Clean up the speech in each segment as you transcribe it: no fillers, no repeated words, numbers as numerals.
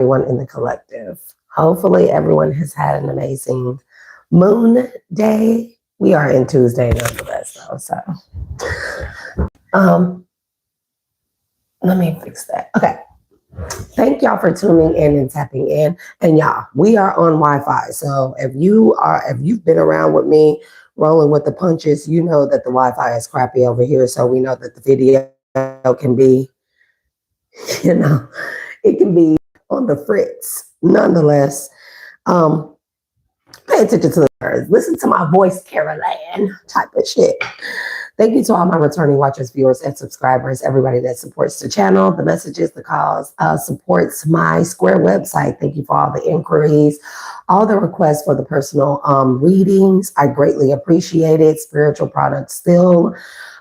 everyone in the collective. Hopefully everyone has had an amazing moon day. We are in Tuesday nonetheless though, so let me fix that. Okay. Thank y'all for tuning in and tapping in. And y'all, we are on Wi-Fi. So if you've been around with me rolling with the punches, you know that the Wi-Fi is crappy over here. So we know that the video can be, it can be on the fritz. Nonetheless, pay attention to the words. Listen to my voice, Caroline, type of shit. Thank you to all my returning watchers, viewers, and subscribers, everybody that supports the channel, the messages, the calls, supports my Square website. Thank you for all the inquiries, all the requests for the personal readings. I greatly appreciate it. Spiritual products still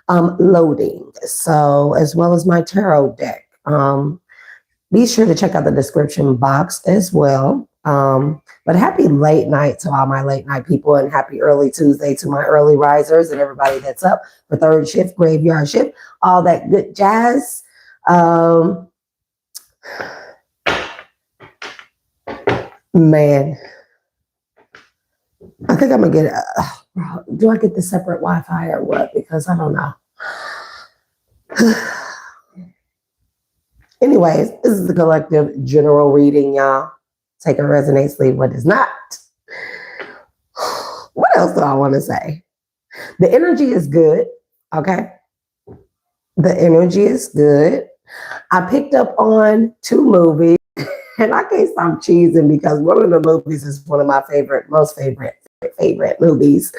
loading. So, as well as my tarot deck. Be sure to check out the description box as well. But happy late night to all my late night people, and happy early Tuesday to my early risers and everybody that's up for third shift, graveyard shift, all that good jazz. Man, I think I'm gonna get do I get the separate Wi-Fi or what? Because I don't know. Anyways, this is the collective general reading, y'all. Take what resonates, leave what does not. What else do I want to say? The energy is good, okay? The energy is good. I picked up on 2 movies, and I can't stop cheesing because one of the movies is one of my most favorite movies.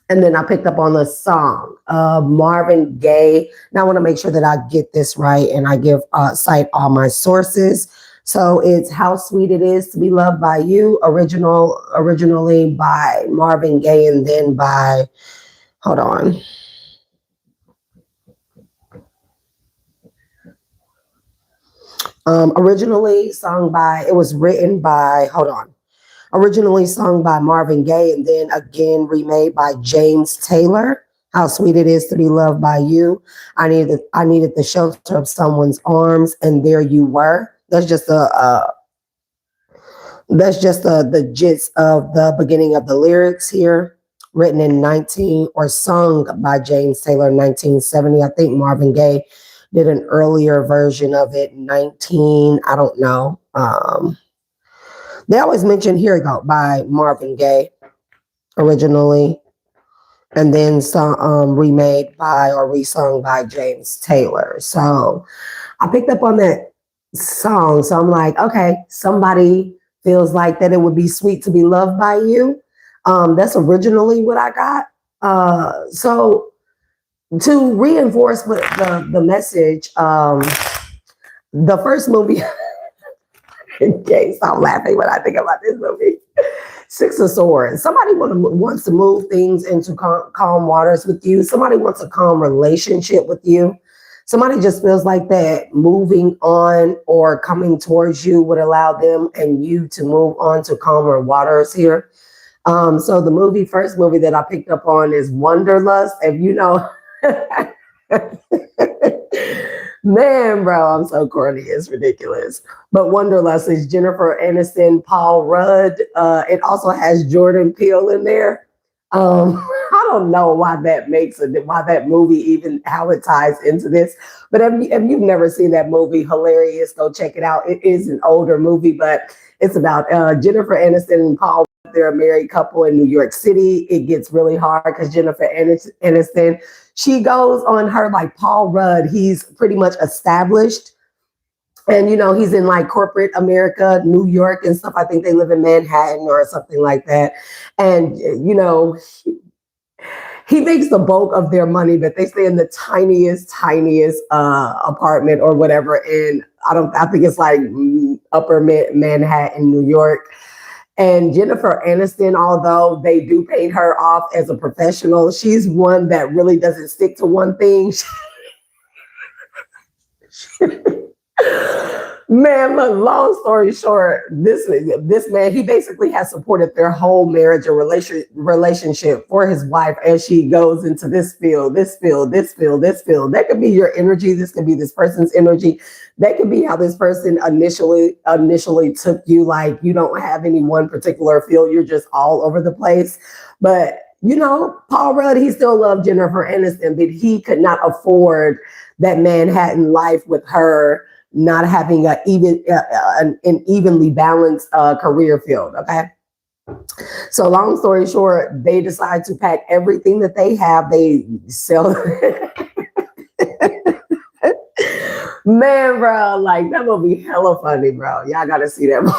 And then I picked up on the song, Marvin Gaye. Now I want to make sure that I get this right and I cite all my sources. So it's How Sweet It Is to Be Loved by You, originally by Marvin Gaye, and then by, hold on. Originally sung by Marvin Gaye, and then again remade by James Taylor. How Sweet It Is to Be Loved by You. I needed the shelter of someone's arms, and there you were. That's just the gist of the beginning of the lyrics here, written in sung by James Taylor in 1970. I think Marvin Gaye did an earlier version of it in I don't know. They always mention, here we go, by Marvin Gaye originally, and then remade by or resung by James Taylor. So I picked up on that song. So I'm like, okay, somebody feels like that it would be sweet to be loved by you. That's originally what I got. So to reinforce the message, the first movie, okay, stop laughing when I think about this movie. 6 of Swords. Somebody wants to move things into calm waters with you. Somebody wants a calm relationship with you. Somebody just feels like that moving on or coming towards you would allow them and you to move on to calmer waters here. So the first movie that I picked up on is Wanderlust. If you know, man, bro, I'm so corny, it's ridiculous. But Wanderlust is Jennifer Aniston, Paul Rudd. It also has Jordan Peele in there. I don't know why that why that movie, even how it ties into this. But if you've never seen that movie, hilarious, go check it out. It is an older movie, but it's about Jennifer Aniston and Paul. They're a married couple in New York City. It gets really hard because Jennifer Aniston, she goes on her, like Paul Rudd, he's pretty much established. And, he's in like corporate America, New York and stuff. I think they live in Manhattan or something like that. And, he makes the bulk of their money, but they stay in the tiniest apartment or whatever. And I think it's like upper Manhattan, New York. And Jennifer Aniston, although they do paint her off as a professional, she's one that really doesn't stick to one thing. Man, look, long story short, this man, he basically has supported their whole marriage and relationship for his wife as she goes into this field, this field, this field, this field. That could be your energy. This could be this person's energy. That could be how this person initially took you. Like you don't have any one particular field. You're just all over the place. But Paul Rudd, he still loved Jennifer Aniston, but he could not afford that Manhattan life with her not having an evenly balanced career field. Okay. So long story short, they decide to pack everything that they have. They sell. Man, bro, like that will be hella funny, bro. Y'all got to see that movie.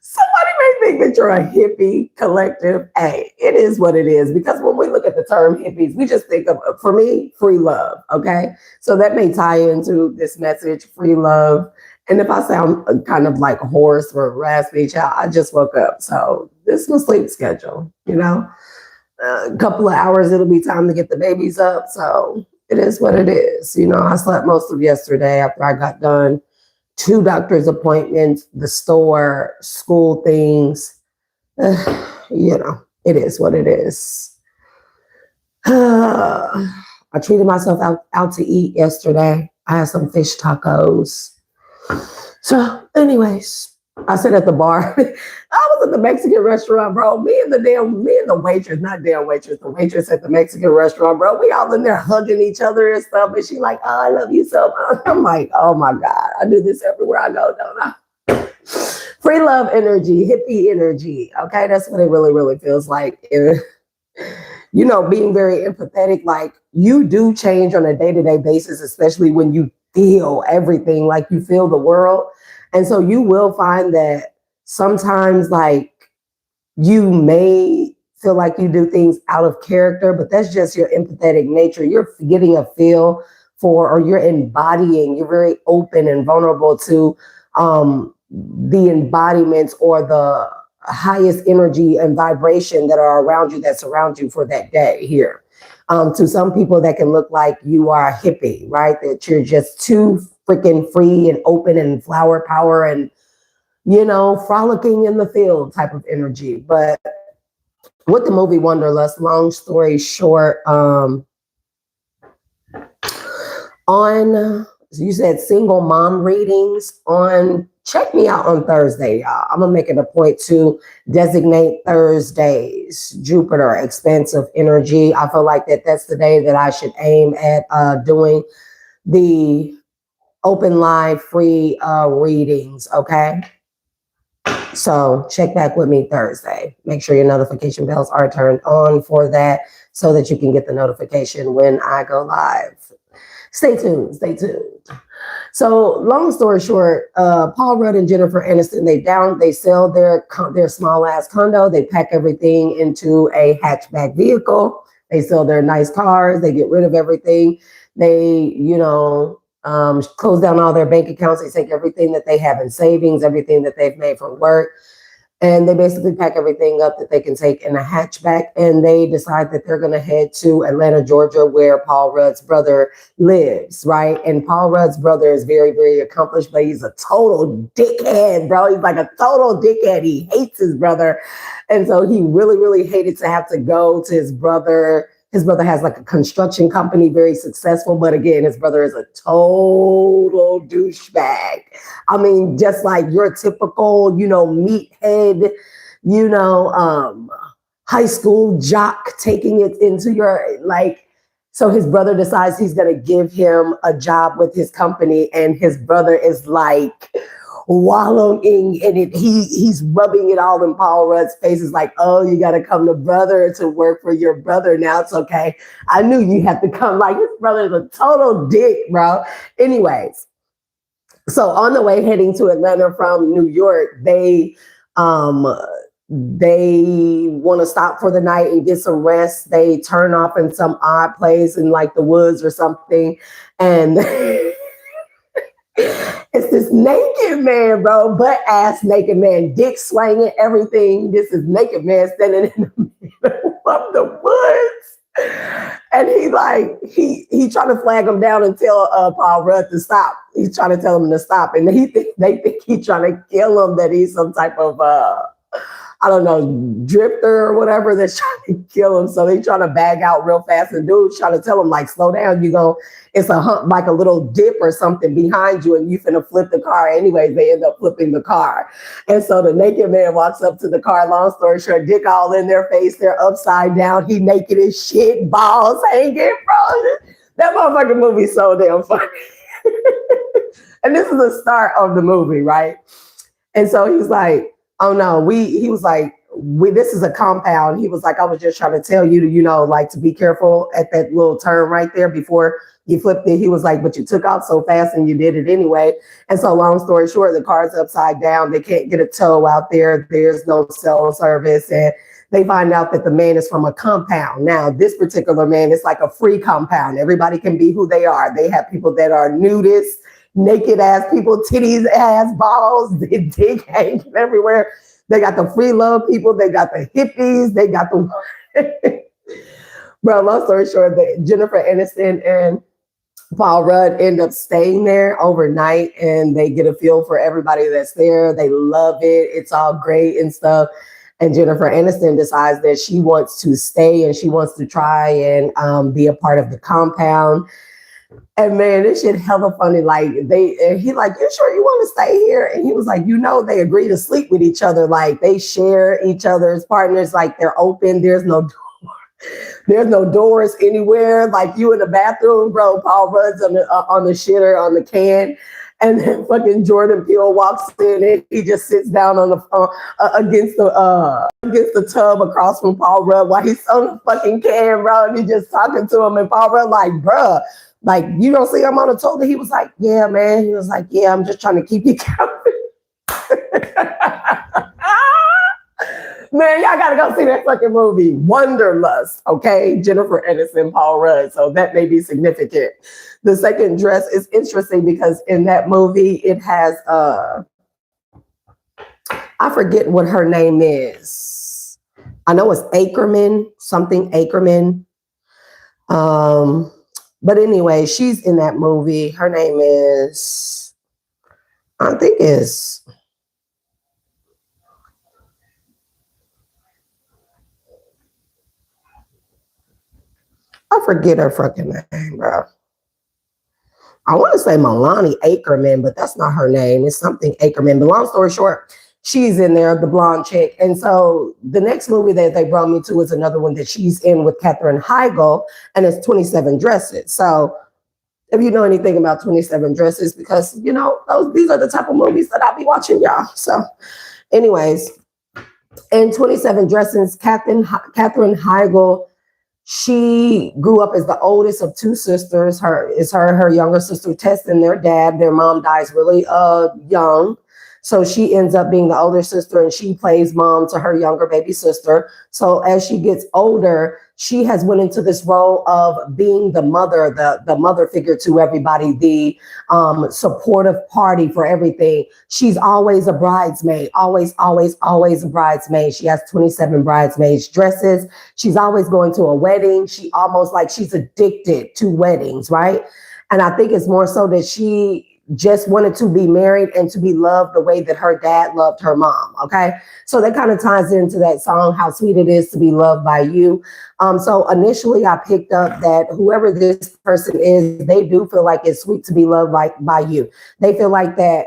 Somebody may think that you're a hippie collective. Hey, it is what it is. Because when we look at the term hippies, we just think of, for me, free love. Okay. So that may tie into this message, free love. And if I sound kind of like hoarse or raspy, child, I just woke up. So this is my sleep schedule, a couple of hours, it'll be time to get the babies up. So it is what it is. I slept most of yesterday after I got done. 2 doctor's appointments, the store, school things. It is what it is. I treated myself out to eat yesterday. I had some fish tacos. So anyways, I sat at the bar. I was at the Mexican restaurant, bro. Me and the waitress, not damn waitress, the waitress at the Mexican restaurant, bro. We all in there hugging each other and stuff. And she like, oh, I love you so much. I'm like, oh my God, I do this everywhere I go, don't I? Free love energy, hippie energy. Okay, that's what it really, really feels like. Being very empathetic, like you do change on a day-to-day basis, especially when you feel everything, like you feel the world. And so you will find that sometimes like you may feel like you do things out of character, but that's just your empathetic nature. You're getting a feel for, or you're very open and vulnerable to the embodiments or the highest energy and vibration that are around you, that surround you for that day here. To some people that can look like you are a hippie, right? That you're just too freaking free and open and flower power and, frolicking in the field type of energy. But with the movie Wanderlust, long story short, on, you said single mom readings check me out on Thursday, y'all. I'm going to make it a point to designate Thursdays, Jupiter, expansive energy. I feel like that's the day that I should aim at doing the open live free readings. Okay. So check back with me Thursday. Make sure your notification bells are turned on for that so that you can get the notification when I go live. Stay tuned. So long story short, Paul Rudd and Jennifer Aniston, they sell their small ass condo. They pack everything into a hatchback vehicle. They sell their nice cars. They get rid of everything. They, close down all their bank accounts. They take everything that they have in savings, everything that they've made from work. And they basically pack everything up that they can take in a hatchback. And they decide that they're going to head to Atlanta, Georgia, where Paul Rudd's brother lives, right? And Paul Rudd's brother is very, very accomplished, but he's a total dickhead, bro. He's like a total dickhead. He hates his brother. And so he really, really hated to have to go to his brother. His brother has like a construction company, very successful. But again, his brother is a total douchebag. I mean, just like your typical, meathead, high school jock taking it into your, so his brother decides he's going to give him a job with his company. And his brother is like wallowing in it. He's rubbing it all in Paul Rudd's face. It's like, oh, you got to come to brother to work for your brother. Now it's okay. I knew you had to come. Like, his brother is a total dick, bro. Anyways, so on the way heading to Atlanta from New York, they want to stop for the night and get some rest. They turn off in some odd place in like the woods or something. And it's this naked man, bro, butt-ass naked man, dick swinging, everything. This is naked man standing in the middle of the woods. And he trying to flag him down and tell Paul Rudd to stop. He's trying to tell him to stop, and they think he's trying to kill him. That he's some type of I don't know, drifter or whatever that's trying to kill him. So they trying to bag out real fast, and dude's trying to tell him like, slow down. It's a hump, like a little dip or something behind you, and you finna flip the car. Anyways, they end up flipping the car. And so the naked man walks up to the car. Long story short, dick all in their face. They're upside down. He naked as shit, balls hanging, bro. That motherfucking movie's so damn funny. And this is the start of the movie, right? And so he's like, oh no, he was like, this is a compound. He was like, I was just trying to tell you to, like to be careful at that little turn right there before you flipped it. He was like, but you took out so fast and you did it anyway. And so long story short, the car's upside down. They can't get a tow out there. There's no cell service. And they find out that the man is from a compound. Now, this particular man is like a free compound. Everybody can be who they are. They have people that are nudists, naked ass people, titties, ass, balls, dick hanging everywhere. They got the free love people. They got the hippies. They got the... Bro, long story short, Jennifer Aniston and Paul Rudd end up staying there overnight, and they get a feel for everybody that's there. They love it. It's all great and stuff. And Jennifer Aniston decides that she wants to stay and she wants to try and be a part of the compound. And man, this shit hella funny. Like he like, you sure you want to stay here? And he was like, they agree to sleep with each other. Like they share each other's partners. Like they're open. There's no doors anywhere. Like you in the bathroom, bro. Paul Rudd's on the shitter on the can. And then fucking Jordan Peele walks in and he just sits down on the against the tub across from Paul Rudd while he's on the fucking can, bro. And he's just talking to him. And Paul Rudd like, bruh, like, you don't see I'm on the toilet? He was like, yeah, man. He was like, yeah, I'm just trying to keep you covered. Man, y'all gotta go see that fucking movie, Wanderlust, okay? Jennifer Aniston, Paul Rudd. So that may be significant. The second dress is interesting because in that movie, it has, I forget what her name is. I know it's something Ackerman. But anyway, she's in that movie. Her name is, I forget her fucking name, bro. I want to say Milani Ackerman, but that's not her name. It's something Ackerman. But long story short, she's in there, the blonde chick. And so the next movie that they brought me to is another one that she's in with Katherine Heigl, and it's 27 Dresses. So if you know anything about 27 Dresses, because, these are the type of movies that I'll be watching, y'all. So anyways, in 27 Dresses, Katherine Heigl, she grew up as the oldest of two sisters. Her younger sister Tess and their dad. Their mom dies really young. So she ends up being the older sister, and she plays mom to her younger baby sister. So as she gets older, she has went into this role of being the mother, the mother figure to everybody, the supportive party for everything. She's always a bridesmaid, always a bridesmaid. She has 27 bridesmaids dresses. She's always going to a wedding. She's addicted to weddings, right? And I think it's more so that she just wanted to be married and to be loved the way that her dad loved her mom, okay? So that kind of ties into that song, How Sweet It Is to Be Loved by You. So initially I picked up that whoever this person is, they do feel like it's sweet to be loved by you. They feel like that,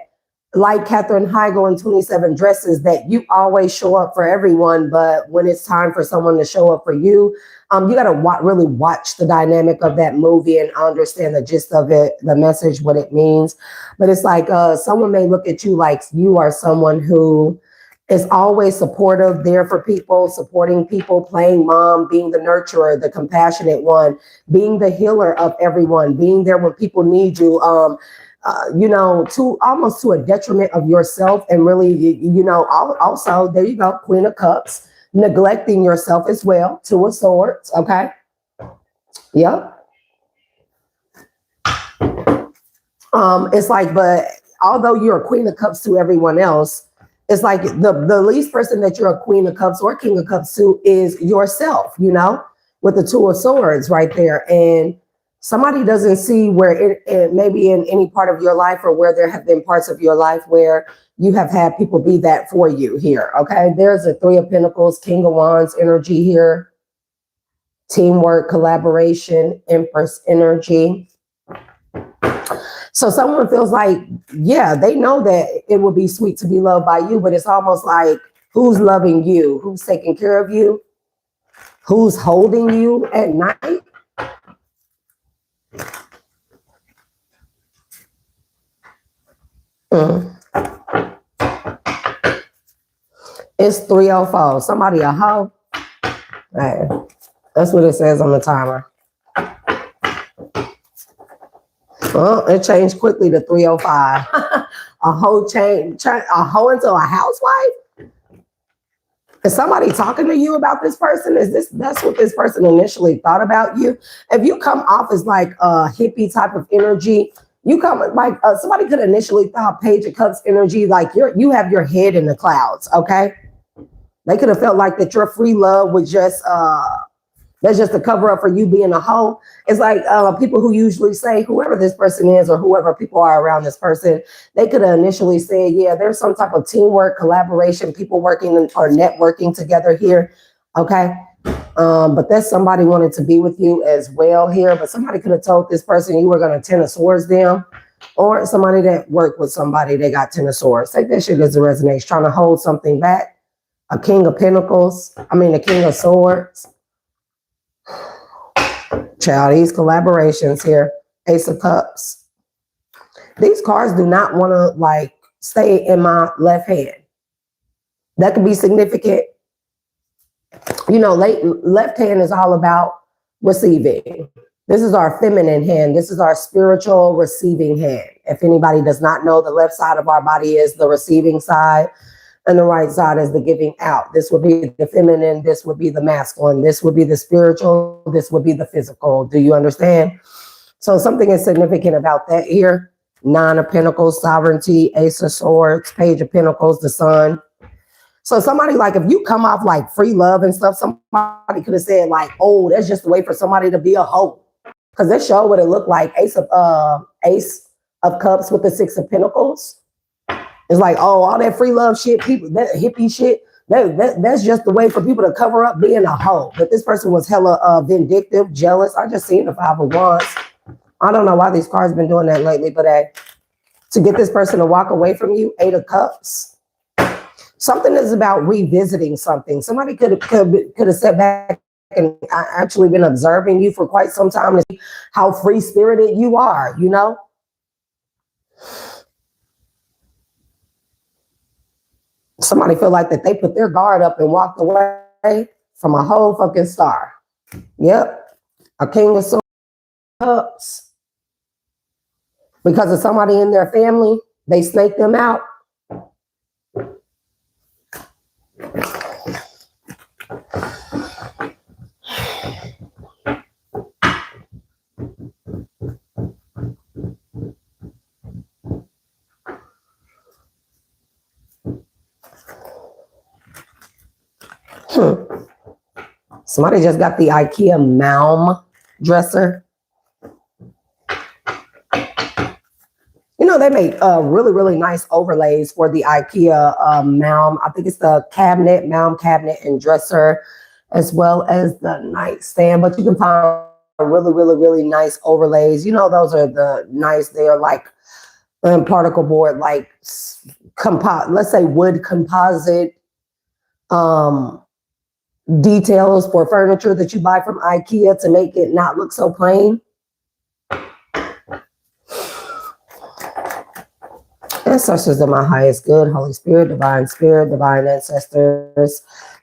like Katherine Heigl in 27 Dresses, that you always show up for everyone, but when it's time for someone to show up for you, you got to really watch the dynamic of that movie and understand the gist of it, the message, what it means. But it's like someone may look at you like you are someone who is always supportive, there for people, supporting people, playing mom, being the nurturer, the compassionate one, being the healer of everyone, being there when people need you, to almost to a detriment of yourself. And really, also, there you go, Queen of Cups. Neglecting yourself as well, Two of Swords, okay? Yep. It's like, but although you're a Queen of Cups to everyone else, it's like the least person that you're a Queen of Cups or King of Cups to is yourself, with the Two of Swords right there. And somebody doesn't see where it maybe in any part of your life, or where there have been parts of your life where you have had people be that for you here. Okay. There's a Three of Pentacles, King of Wands energy here. Teamwork, collaboration, Empress energy. So someone feels like, yeah, they know that it would be sweet to be loved by you, but it's almost like, who's loving you? Who's taking care of you? Who's holding you at night? It's 3:04. Somebody a hoe? Hey, that's what it says on the timer. Well, it changed quickly to 3:05. A hoe a hoe into a housewife? Is somebody talking to you about this person? That's what this person initially thought about you? If you come off as like a hippie type of energy, you come like somebody could initially thought Page of Cups energy, like you have your head in the clouds, okay? They could have felt like that your free love was just that's just a cover up for you being a hoe. It's like people who usually say, whoever this person is or whoever people are around this person, they could have initially said, yeah, there's some type of teamwork, collaboration, people working or networking together here. Okay. But that's somebody wanted to be with you as well here. But somebody could have told this person you were going to Ten of Swords them, or somebody that worked with somebody that got Ten of Swords. Take that shit as a resonance, trying to hold something back. A King of Pentacles. I mean, a King of Swords. Child, these collaborations here. Ace of Cups. These cards do not want to like stay in my left hand. That could be significant. You know, left hand is all about receiving. This is our feminine hand. This is our spiritual receiving hand. If anybody does not know, the left side of our body is the receiving side, and the right side is the giving out. This would be the feminine. This would be the masculine. This would be the spiritual. This would be the physical. Do you understand? So something is significant about that here. Nine of Pentacles, sovereignty, Ace of Swords, Page of Pentacles, the Sun. So somebody like, if you come off like free love and stuff, somebody could have said like, oh, that's just a way for somebody to be a hoe. Because they show what it looked like. Ace of Cups with the Six of Pentacles. It's like, oh, all that free love shit, people, that hippie shit, that's just the way for people to cover up being a hoe. But this person was hella vindictive, jealous. I just seen the Five of Wands. I don't know why these cards been doing that lately, but to get this person to walk away from you, Eight of Cups. Something is about revisiting something. Somebody could have sat back and actually been observing you for quite some time to see how free-spirited you are, you know? Somebody feel like that they put their guard up and walked away from a whole fucking star. Yep. A King of Cups. Because of somebody in their family, they snaked them out. Somebody just got the IKEA Malm dresser. You know, they make really, really nice overlays for the IKEA Malm. I think it's the cabinet, Malm cabinet and dresser, as well as the nightstand. But you can find really, really, really nice overlays. You know, those are the nice, they're like particle board, like let's say wood composite details for furniture that you buy from IKEA to make it not look so plain. Ancestors of my highest good, Holy Spirit, divine ancestors,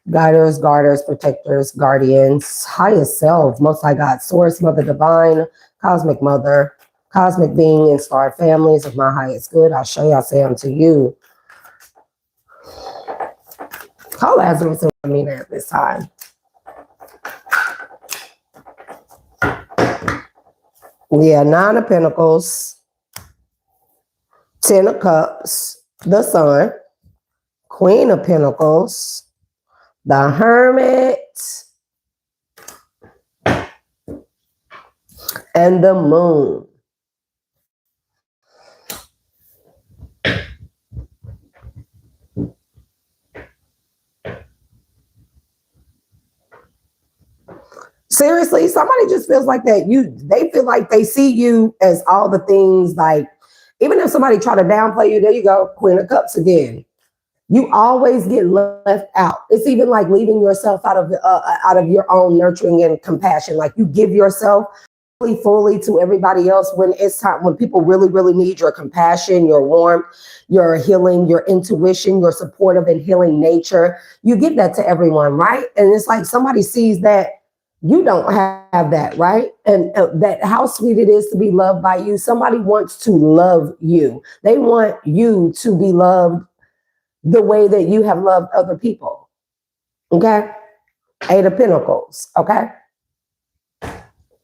guiders, guarders, protectors, guardians, highest self, most high God, source, mother divine, cosmic mother, cosmic being, and star families of my highest good, I show you, I say unto you. Call Lazarus and Amina at this time. Yeah, Nine of Pentacles, Ten of Cups, the Sun, Queen of Pentacles, the Hermit, and the moon. Seriously, somebody just feels like that. They feel like they see you as all the things, like, even if somebody try to downplay you, there you go, Queen of Cups again. You always get left out. It's even like leaving yourself out of your own nurturing and compassion. Like, you give yourself fully to everybody else when it's time, when people really, really need your compassion, your warmth, your healing, your intuition, your supportive and healing nature. You give that to everyone, right? And it's like somebody sees that you don't have that, right? And that how sweet it is to be loved by you. Somebody wants to love you. They want you to be loved the way that you have loved other people. Okay? Eight of Pentacles. Okay?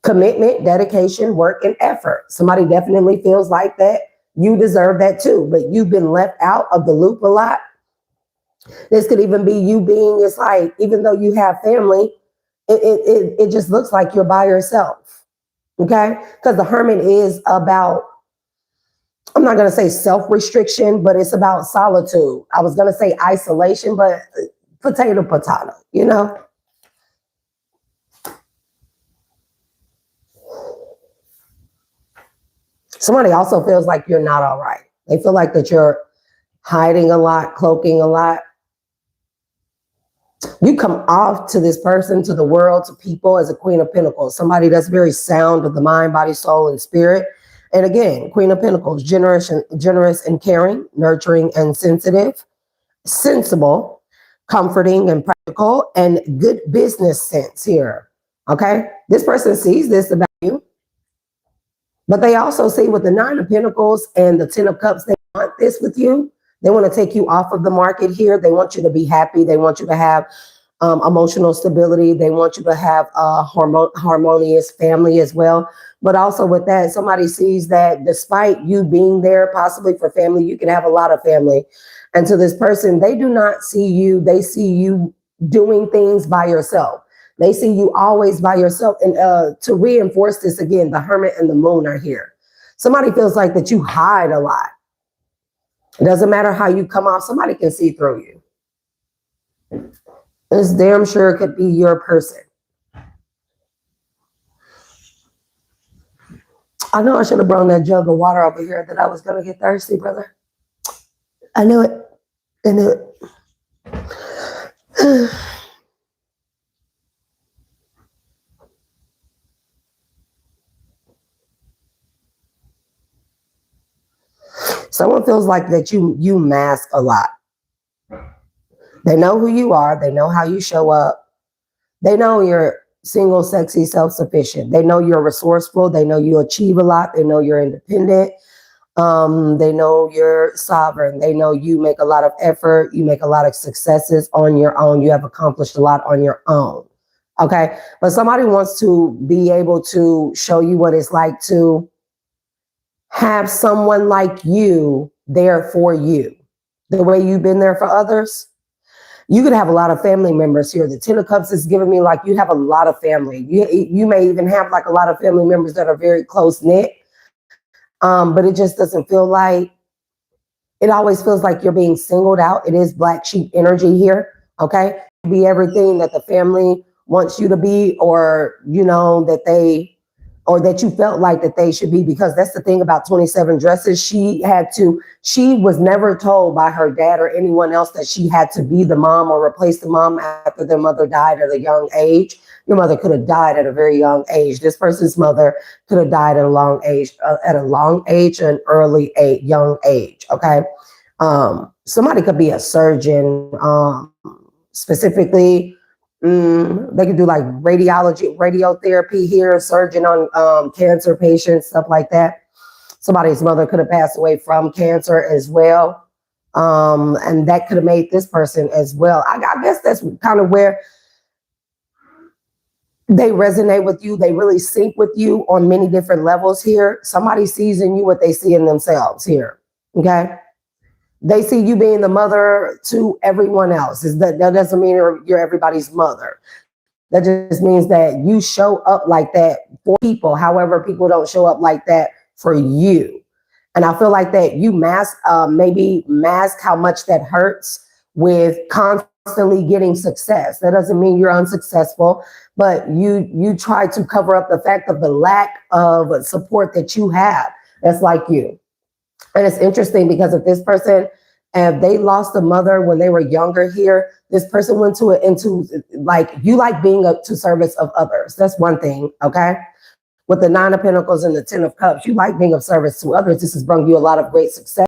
Commitment, dedication, work, and effort. Somebody definitely feels like that. You deserve that too, but you've been left out of the loop a lot. This could even be you being, it's like, even though you have family, it just looks like you're by yourself. Okay? Because the Hermit is about, I'm not going to say self-restriction, but it's about solitude. I was going to say isolation, but potato, you know? Somebody also feels like you're not all right. They feel like that you're hiding a lot, cloaking a lot. You come off to this person, to the world, to people as a Queen of Pentacles, somebody that's very sound of the mind, body, soul, and spirit. And again, Queen of Pentacles, generous and caring, nurturing and sensitive, sensible, comforting and practical, and good business sense here. Okay? This person sees this about you, but they also see with the Nine of Pentacles and the Ten of Cups, they want this with you. They want to take you off of the market here. They want you to be happy. They want you to have emotional stability. They want you to have a harmonious family as well. But also with that, somebody sees that despite you being there possibly for family, you can have a lot of family. And to this person, they do not see you. They see you doing things by yourself. They see you always by yourself. And to reinforce this again, the Hermit and the Moon are here. Somebody feels like that you hide a lot. It doesn't matter how you come off. Somebody can see through you. It's damn sure it could be your person. I know I should have brought that jug of water over here that I was going to get thirsty, brother. I knew it. I knew it. Someone feels like that you mask a lot. They know who you are. They know how you show up. They know you're single, sexy, self-sufficient. They know you're resourceful. They know you achieve a lot. They know you're independent. They know you're sovereign. They know you make a lot of effort. You make a lot of successes on your own. You have accomplished a lot on your own. Okay. But somebody wants to be able to show you what it's like to have someone like you there for you, the way you've been there for others. You could have a lot of family members here. The Ten of Cups is giving me like you have a lot of family. You may even have like a lot of family members that are very close knit. But it just doesn't feel like, it always feels like you're being singled out. It is black sheep energy here. Okay. Be everything that the family wants you to be, or, you know, that you felt like that they should be, because that's the thing about 27 dresses. She was never told by her dad or anyone else that she had to be the mom or replace the mom after their mother died at a young age. Your mother could have died at a very young age. This person's mother could have died at a long age, an early age, young age. Okay. Somebody could be a surgeon, specifically. They could do like radiotherapy here, surgeon on cancer patients, stuff like that. Somebody's mother could have passed away from cancer as well. And that could have made this person as well. I guess that's kind of where they resonate with you. They really sync with you on many different levels here. Somebody sees in you what they see in themselves here. Okay. They see you being the mother to everyone else. That doesn't mean you're everybody's mother. That just means that you show up like that for people. However, people don't show up like that for you. And I feel like that you maybe mask how much that hurts with constantly getting success. That doesn't mean you're unsuccessful, but you try to cover up the fact of the lack of support that you have. That's like you. And it's interesting because if this person, if they lost a mother when they were younger here, this person went into like, you like being to service of others. That's one thing, okay? With the 9 of Pentacles and the 10 of Cups, you like being of service to others. This has brought you a lot of great success,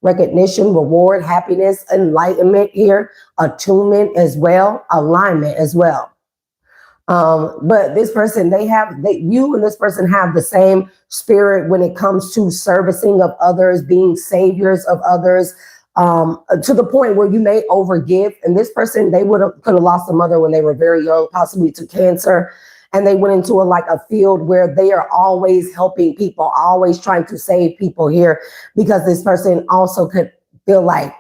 recognition, reward, happiness, enlightenment here, attunement as well, alignment as well. But this person, you and this person have the same spirit when it comes to servicing of others, being saviors of others, to the point where you may overgive. And this person, they could have lost a mother when they were very young, possibly to cancer. And they went into a field where they are always helping people, always trying to save people here, because this person also could feel like,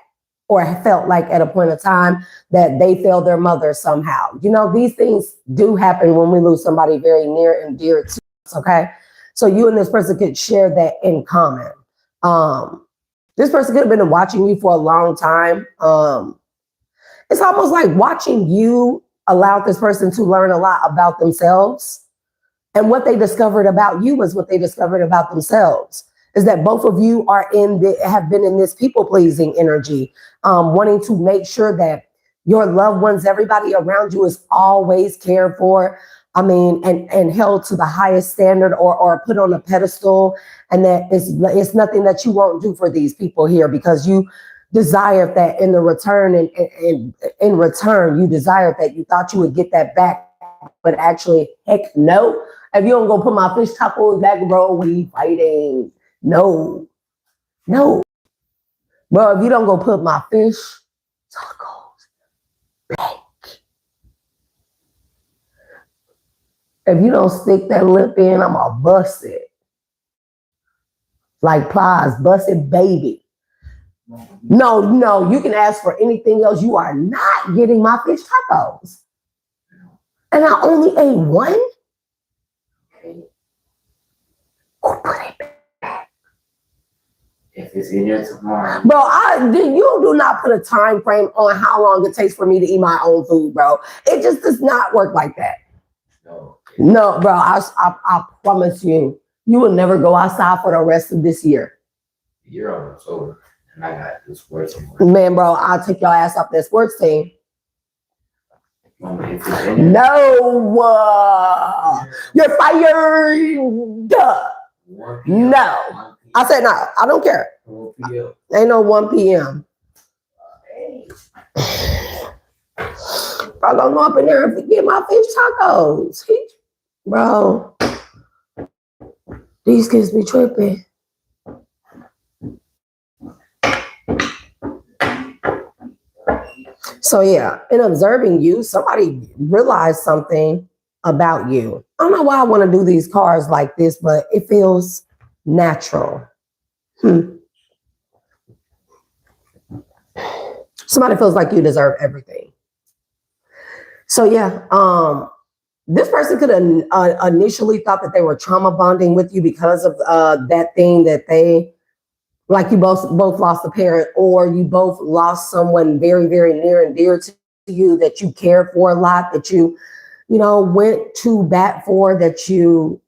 or felt like at a point of time that they failed their mother somehow. You know, these things do happen when we lose somebody very near and dear to us, okay? So you and this person could share that in common. This person could have been watching you for a long time. It's almost like watching you allowed this person to learn a lot about themselves. And what they discovered about you was what they discovered about themselves. Is that both of you have been in this people-pleasing energy, wanting to make sure that your loved ones, everybody around you is always cared for, and held to the highest standard or put on a pedestal, and that it's nothing that you won't do for these people here, because you desire that in the return, and in return, you desire that you thought you would get that back, but actually, heck no. If you don't go put my fish tacos back, bro, we fighting. No. Bro, if you don't go put my fish tacos back, if you don't stick that lip in, I'm gonna bust it. Like Plies, bust it, baby. No, you can ask for anything else. You are not getting my fish tacos. And I only ate one? Or put it back. If it's in there tomorrow. Bro, you do not put a time frame on how long it takes for me to eat my own food, bro. It just does not work like that. No, bro, I promise you, you will never go outside for the rest of this year. You're almost over, and I got this sports team. Man, bro, I'll take your ass off that sports team. No, you're fired. No. I said, no, I don't care. 1 p.m. Ain't no 1 p.m. I don't go up in there and forget my fish tacos. Bro, these kids be tripping. So yeah, in observing you, somebody realized something about you. I don't know why I want to do these cards like this, but it feels natural. Somebody feels like you deserve everything. So yeah, this person could have initially thought that they were trauma bonding with you because of that thing that they, like you both lost a parent, or you both lost someone very, very near and dear to you that you cared for a lot, that you went to bat for, that you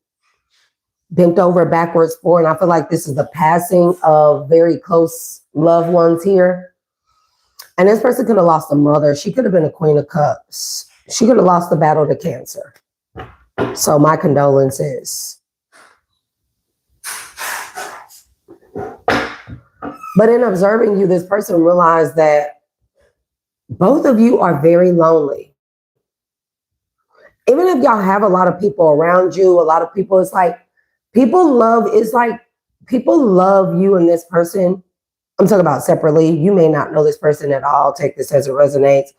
bent over backwards for. And I feel like this is the passing of very close loved ones here. And this person could have lost a mother. She could have been a Queen of Cups. She could have lost the battle to cancer. So my condolences. But in observing you, this person realized that both of you are very lonely. Even if y'all have a lot of people around you, a lot of people, it's like people love you and this person. I'm talking about separately. You may not know this person at all. Take this as it resonates.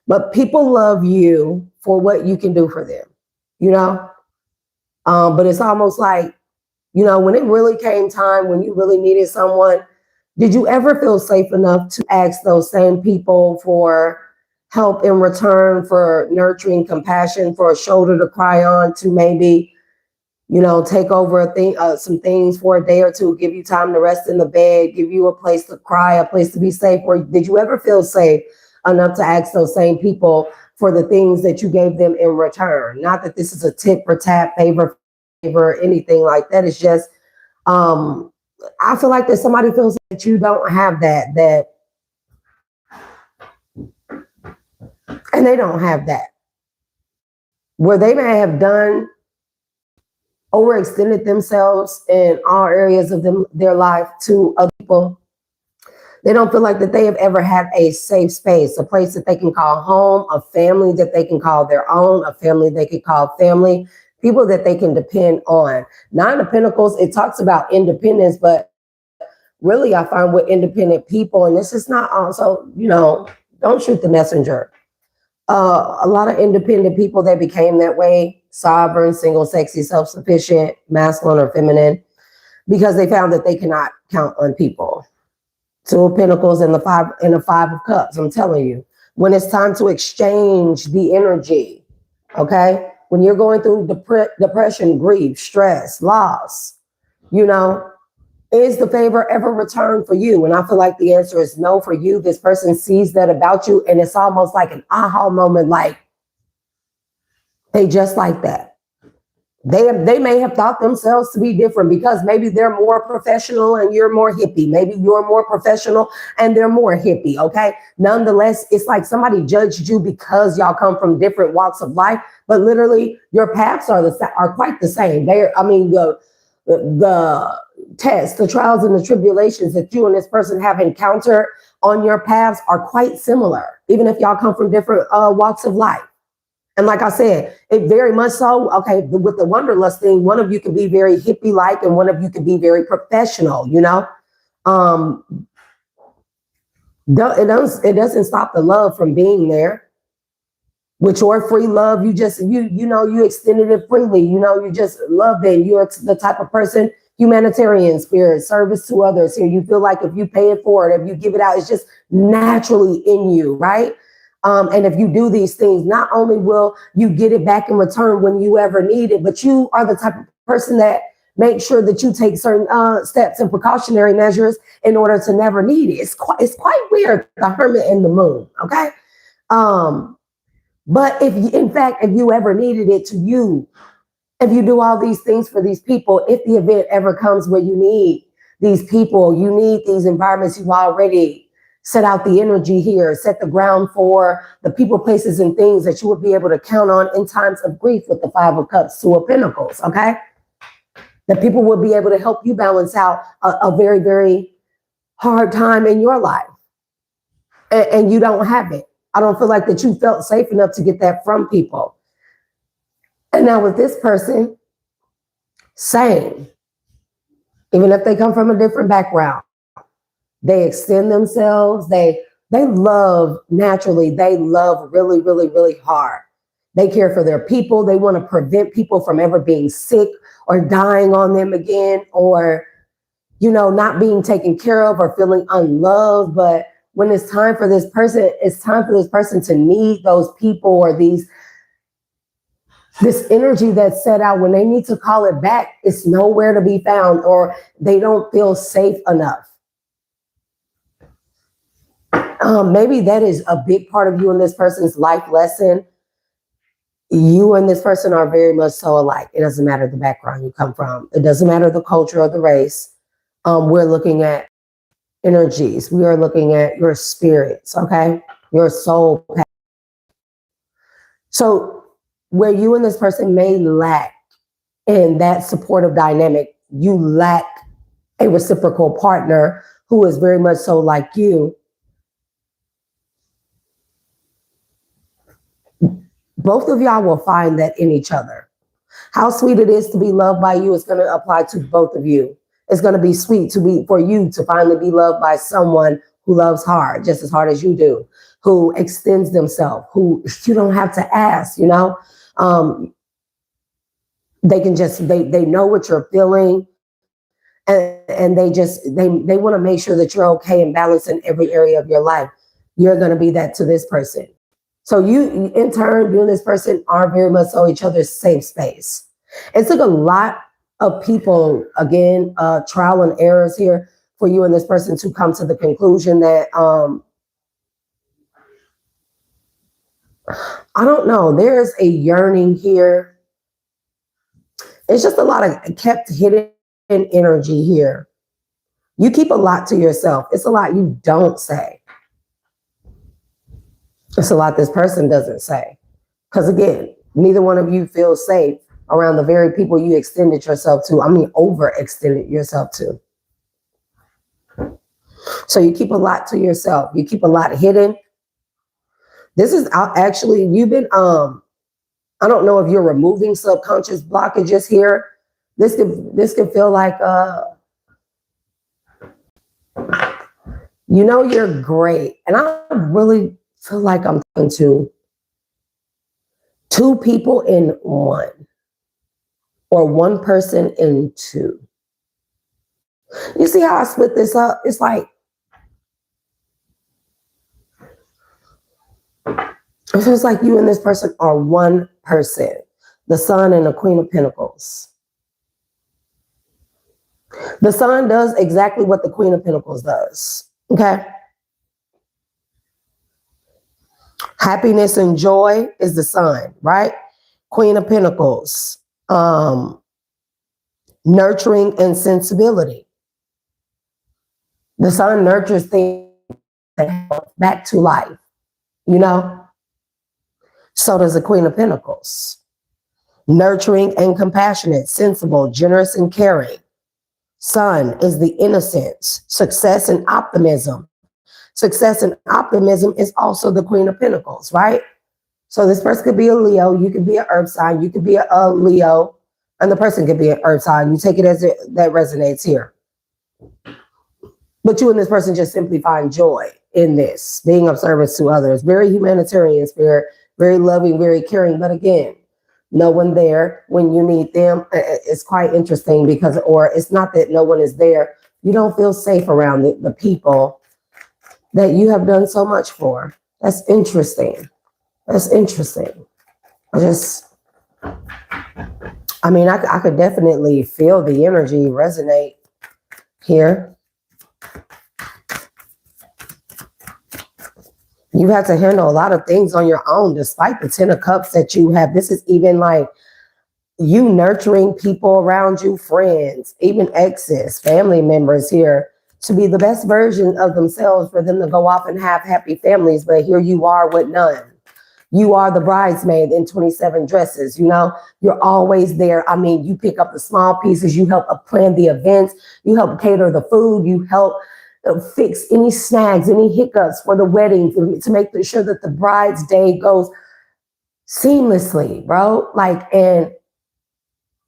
But people love you for what you can do for them, But it's almost like, when it really came time, when you really needed someone, did you ever feel safe enough to ask those same people for help in return for nurturing, compassion, for a shoulder to cry on, to maybe, you know, take over some things for a day or two, give you time to rest in the bed, give you a place to cry, a place to be safe? Or did you ever feel safe enough to ask those same people for the things that you gave them in return? Not that this is a tit for tat, favor, anything like that. It's just, I feel like that somebody feels that you don't have that, and they don't have that. Where they may have overextended themselves in all areas of their life to other people, they don't feel like that they have ever had a safe space, a place that they can call home, a family that they can call their own, a family they can call family, people that they can depend on. Nine of Pentacles, it talks about independence, but really I find with independent people, and this is not also, you know, don't shoot the messenger. A lot of independent people, they became that way, sovereign, single, sexy, self-sufficient, masculine or feminine, because they found that they cannot count on people. Two of Pentacles and the Five of Cups. I'm telling you, when it's time to exchange the energy, okay? When you're going through depression, grief, stress, loss, you know, is the favor ever returned for you? And I feel like the answer is no for you. This person sees that about you, and it's almost like an aha moment, like they just like that. They may have thought themselves to be different because maybe they're more professional and you're more hippie. Maybe you're more professional and they're more hippie, okay? Nonetheless, it's like somebody judged you because y'all come from different walks of life, but literally your paths are quite the same. The tests, the trials and the tribulations that you and this person have encountered on your paths are quite similar, even if y'all come from different walks of life. And like I said, it very much so, okay, with the wanderlust thing, one of you can be very hippie-like and one of you can be very professional, you know? It doesn't stop the love from being there. With your free love, you extended it freely. You know, you just love it. You're the type of person, humanitarian spirit, service to others here. You feel like if you pay it forward, if you give it out, it's just naturally in you, right? And if you do these things, not only will you get it back in return when you ever need it, but you are the type of person that makes sure that you take certain steps and precautionary measures in order to never need it. It's quite weird, the Hermit and the Moon, okay? But if you ever needed it to you, if you do all these things for these people, if the event ever comes where you need these people, you need these environments, you've already set out the energy here, set the ground for the people, places, and things that you would be able to count on in times of grief with the Five of Cups, Two of Pentacles, okay? That people will be able to help you balance out a very, very hard time in your life. And you don't have it. I don't feel like that you felt safe enough to get that from people. And now with this person, same. Even if they come from a different background, they extend themselves. They love naturally. They love really, really, really hard. They care for their people. They want to prevent people from ever being sick or dying on them again, or, you know, not being taken care of or feeling unloved. But when it's time for this person to need those people or this energy that's set out, when they need to call it back, it's nowhere to be found, or they don't feel safe enough. Maybe that is a big part of you and this person's life lesson. You and this person are very much so alike. It doesn't matter the background you come from. It doesn't matter the culture or the race. We're looking at energies. We are looking at your spirits, okay? Your soul path. So where you and this person may lack in that supportive dynamic, you lack a reciprocal partner who is very much so like you. Both of y'all will find that in each other. How sweet it is to be loved by you is going to apply to both of you. It's going to be sweet for you to finally be loved by someone who loves hard, just as hard as you do, who extends themselves, who you don't have to ask, you know. They can just, they know what you're feeling, and they want to make sure that you're okay and balanced in every area of your life. You're going to be that to this person. So you, in turn, you and this person are very much so each other's safe space. It took a lot of people, again, trial and errors here for you and this person to come to the conclusion that, I don't know, there's a yearning here. It's just a lot of kept hidden energy here. You keep a lot to yourself. It's a lot you don't say. It's a lot this person doesn't say. Because again, neither one of you feels safe around the very people you extended yourself to. I mean, overextended yourself to. So you keep a lot to yourself. You keep a lot hidden. This is actually, you've been, I don't know if you're removing subconscious blockages here. This could feel like, you know, you're great. And I really feel like I'm talking to two people in one, or one person in two. You see how I split this up? It's like, it feels like you and this person are one person. The Sun and the Queen of Pentacles. The Sun does exactly what the Queen of Pentacles does. Okay? Happiness and joy is the Sun, right? Queen of Pentacles. Nurturing and sensibility. The Sun nurtures things back to life, you know? So does the Queen of Pentacles. Nurturing and compassionate, sensible, generous and caring. Sun is the innocence, success and optimism. Success and optimism is also the Queen of Pentacles, right? So this person could be a Leo, you could be an Earth sign, you could be a Leo, and the person could be an Earth sign. You take it as that resonates here. But you and this person just simply find joy in this, being of service to others. Very humanitarian spirit, very loving, very caring. But again, no one there when you need them. It's quite interesting because, or it's not that no one is there. You don't feel safe around the people that you have done so much for. That's interesting. That's interesting. I mean, I could definitely feel the energy resonate here. You have to handle a lot of things on your own, despite the 10 of Cups that you have. This is even like you nurturing people around you, friends, even exes, family members here, to be the best version of themselves for them to go off and have happy families. But here you are with none. You are the bridesmaid in 27 dresses, you know, you're always there. I mean, you pick up the small pieces, you help plan the events, you help cater the food, you help fix any snags, any hiccups for the wedding to make sure that the bride's day goes seamlessly, bro. Like,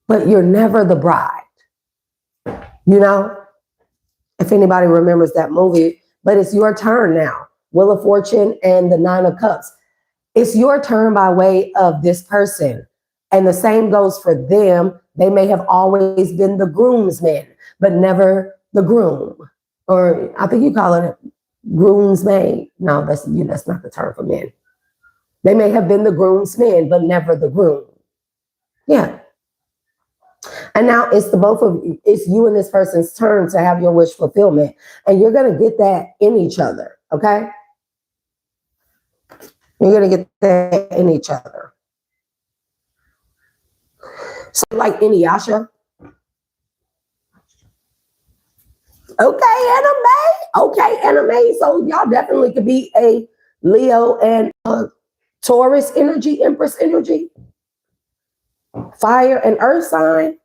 but you're never the bride, you know, if anybody remembers that movie. But it's your turn now. Wheel of Fortune and the 9 of Cups. It's your turn by way of this person. And the same goes for them. They may have always been the groomsmen, but never the groom. Or I think you call it groomsmaid. No, that's not the term for men. They may have been the groomsmen, but never the groom. Yeah. And now it's it's you and this person's turn to have your wish fulfillment. And you're going to get that in each other. Okay. You're going to get that in each other. So like in Yasha. Okay, anime. So y'all definitely could be a Leo and Taurus energy, Empress energy. Fire and earth sign.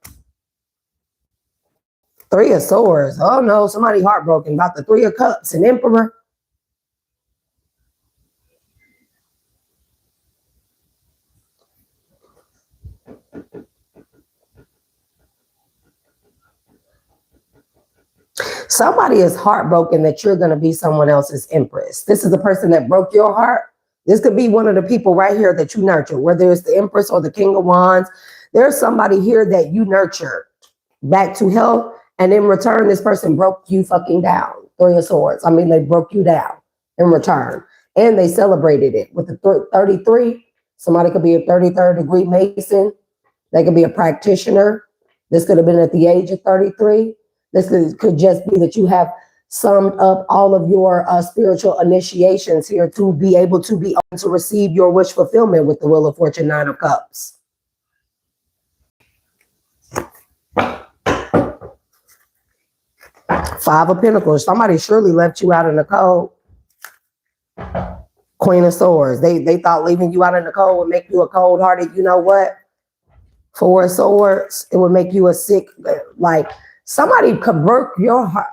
3 of Swords. Oh no, somebody heartbroken about the 3 of Cups and Emperor. Somebody is heartbroken that you're going to be someone else's empress. This is the person that broke your heart. This could be one of the people right here that you nurture, whether it's the Empress or the King of Wands. There's somebody here that you nurtured back to health. And in return, this person broke you fucking down. 3 of Swords. I mean, they broke you down in return. And they celebrated it with the 33. Somebody could be a 33rd degree Mason. They could be a practitioner. This could have been at the age of 33. This could just be that you have summed up all of your spiritual initiations here to be able to be open to receive your wish fulfillment with the Wheel of Fortune, 9 of Cups. Five of Pentacles. Somebody surely left you out in the cold. Queen of Swords. They thought leaving you out in the cold would make you a cold-hearted, you know what? Four of Swords. It would make you a sick, like somebody could break your heart.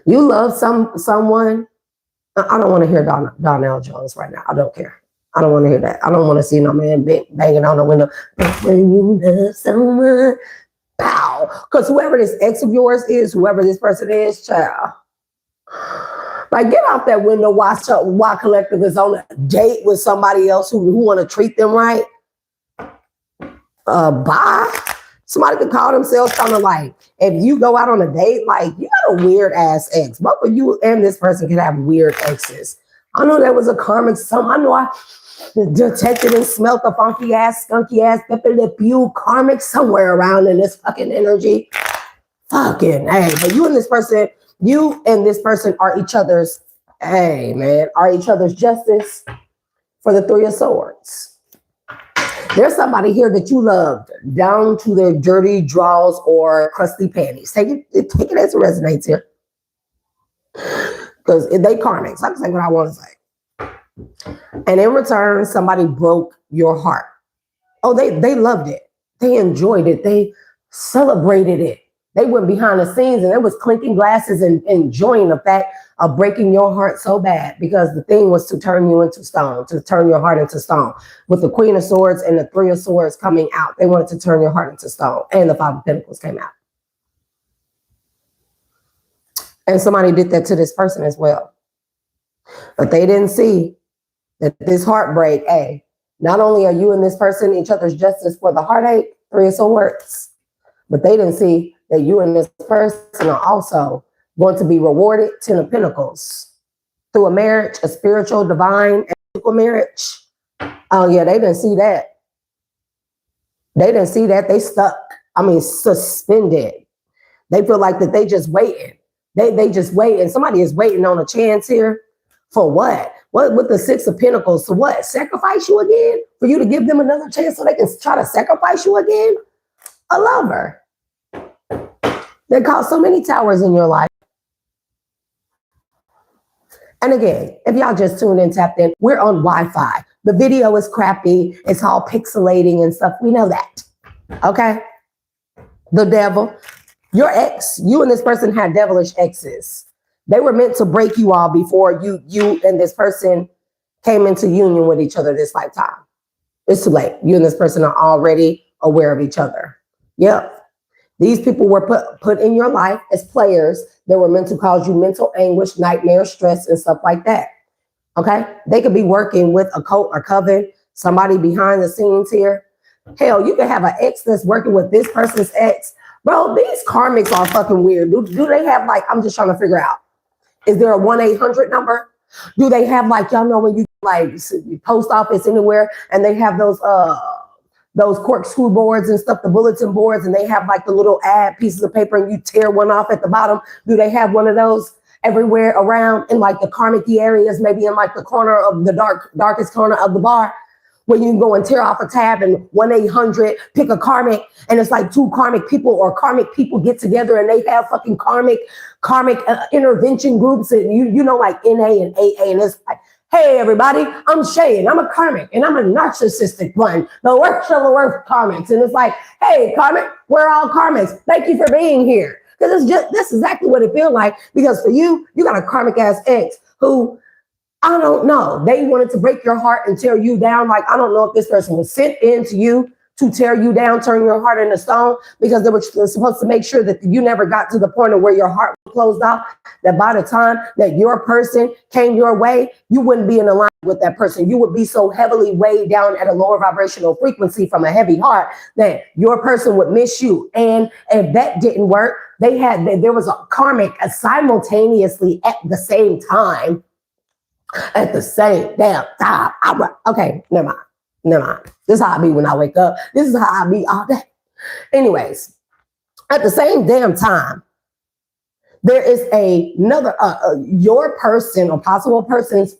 You love someone. I don't want to hear Donnell Jones right now. I don't care. I don't want to hear that. I don't want to see no man banging on the window. When you love someone, pow. Because whoever this ex of yours is, whoever this person is, child. Like, get out that window while Collective is on a date with somebody else who want to treat them right. Bye. Somebody could call themselves kind of like, if you go out on a date, like, you got a weird ass ex. Both of you and this person can have weird exes. I know that was a karmic I know I detected and smelt a funky ass, skunky ass, pepper lip you karmic somewhere around in this fucking energy. Fucking hey, but you and this person are each other's, are each other's justice for the Three of Swords. There's somebody here that you loved down to their dirty drawers or crusty panties. Take it as it resonates here. Because they karmics. I can say what I want to say. And in return, somebody broke your heart. Oh, they loved it. They enjoyed it. They celebrated it. They went behind the scenes and it was clinking glasses and enjoying the fact of breaking your heart so bad, because the thing was to turn you into stone, to turn your heart into stone. With the Queen of Swords and the Three of Swords coming out, they wanted to turn your heart into stone, and the Five of Pentacles came out. And somebody did that to this person as well. But they didn't see that this heartbreak, not only are you and this person each other's justice for the heartache, Three of Swords, but they didn't see that you and this person are also going to be rewarded, Ten of Pentacles, through a marriage, a spiritual, divine, ethical marriage. Oh yeah, they didn't see that. They didn't see that. They stuck. I mean, suspended. They feel like that they just waiting. They just wait, and somebody is waiting on a chance here. For what? What with the Six of Pentacles? To what? Sacrifice you again? For you to give them another chance so they can try to sacrifice you again? A lover. They cause so many towers in your life. And again, if y'all just tuned in, tapped in, we're on Wi-Fi. The video is crappy. It's all pixelating and stuff. We know that. Okay? The devil. Your ex, you and this person had devilish exes. They were meant to break you all before you and this person came into union with each other this lifetime. It's too late. You and this person are already aware of each other. Yep. These people were put in your life as players that were meant to cause you mental anguish, nightmare, stress, and stuff like that. Okay? They could be working with a cult or coven, somebody behind the scenes here. Hell, you could have an ex that's working with this person's ex. Bro, these karmics are fucking weird. Do they have, like, I'm just trying to figure out, is there a 1-800 number? Do they have, like, y'all know when you, like, post office anywhere and they have those corkscrew boards and stuff, the bulletin boards, and they have like the little ad pieces of paper and you tear one off at the bottom? Do they have one of those everywhere around in like the karmic areas, maybe in like the corner of the darkest corner of the bar, where you can go and tear off a tab and 1-800 pick a karmic, and it's like two karmic people or karmic people get together and they have fucking karmic intervention groups, and you know, like NA and AA, and it's like, hey everybody, I'm Shay and I'm a karmic and I'm a narcissistic one, the worst of the worst karmics. And it's like, hey karmic, we're all karmics. Thank you for being here. Because it's just, that's exactly what it feels like. Because for you, you got a karmic ass ex who, I don't know, they wanted to break your heart and tear you down. Like, I don't know if this person was sent into you to tear you down, turn your heart into stone, because they were supposed to make sure that you never got to the point of where your heart was closed off, that by the time that your person came your way, you wouldn't be in alignment with that person. You would be so heavily weighed down at a lower vibrational frequency from a heavy heart that your person would miss you. And if that didn't work, there was a karmic simultaneously at the same time At the same damn time. Okay, never mind. Never mind. This is how I be when I wake up. This is how I be all day. Anyways, at the same damn time, there is another, your person or possible person's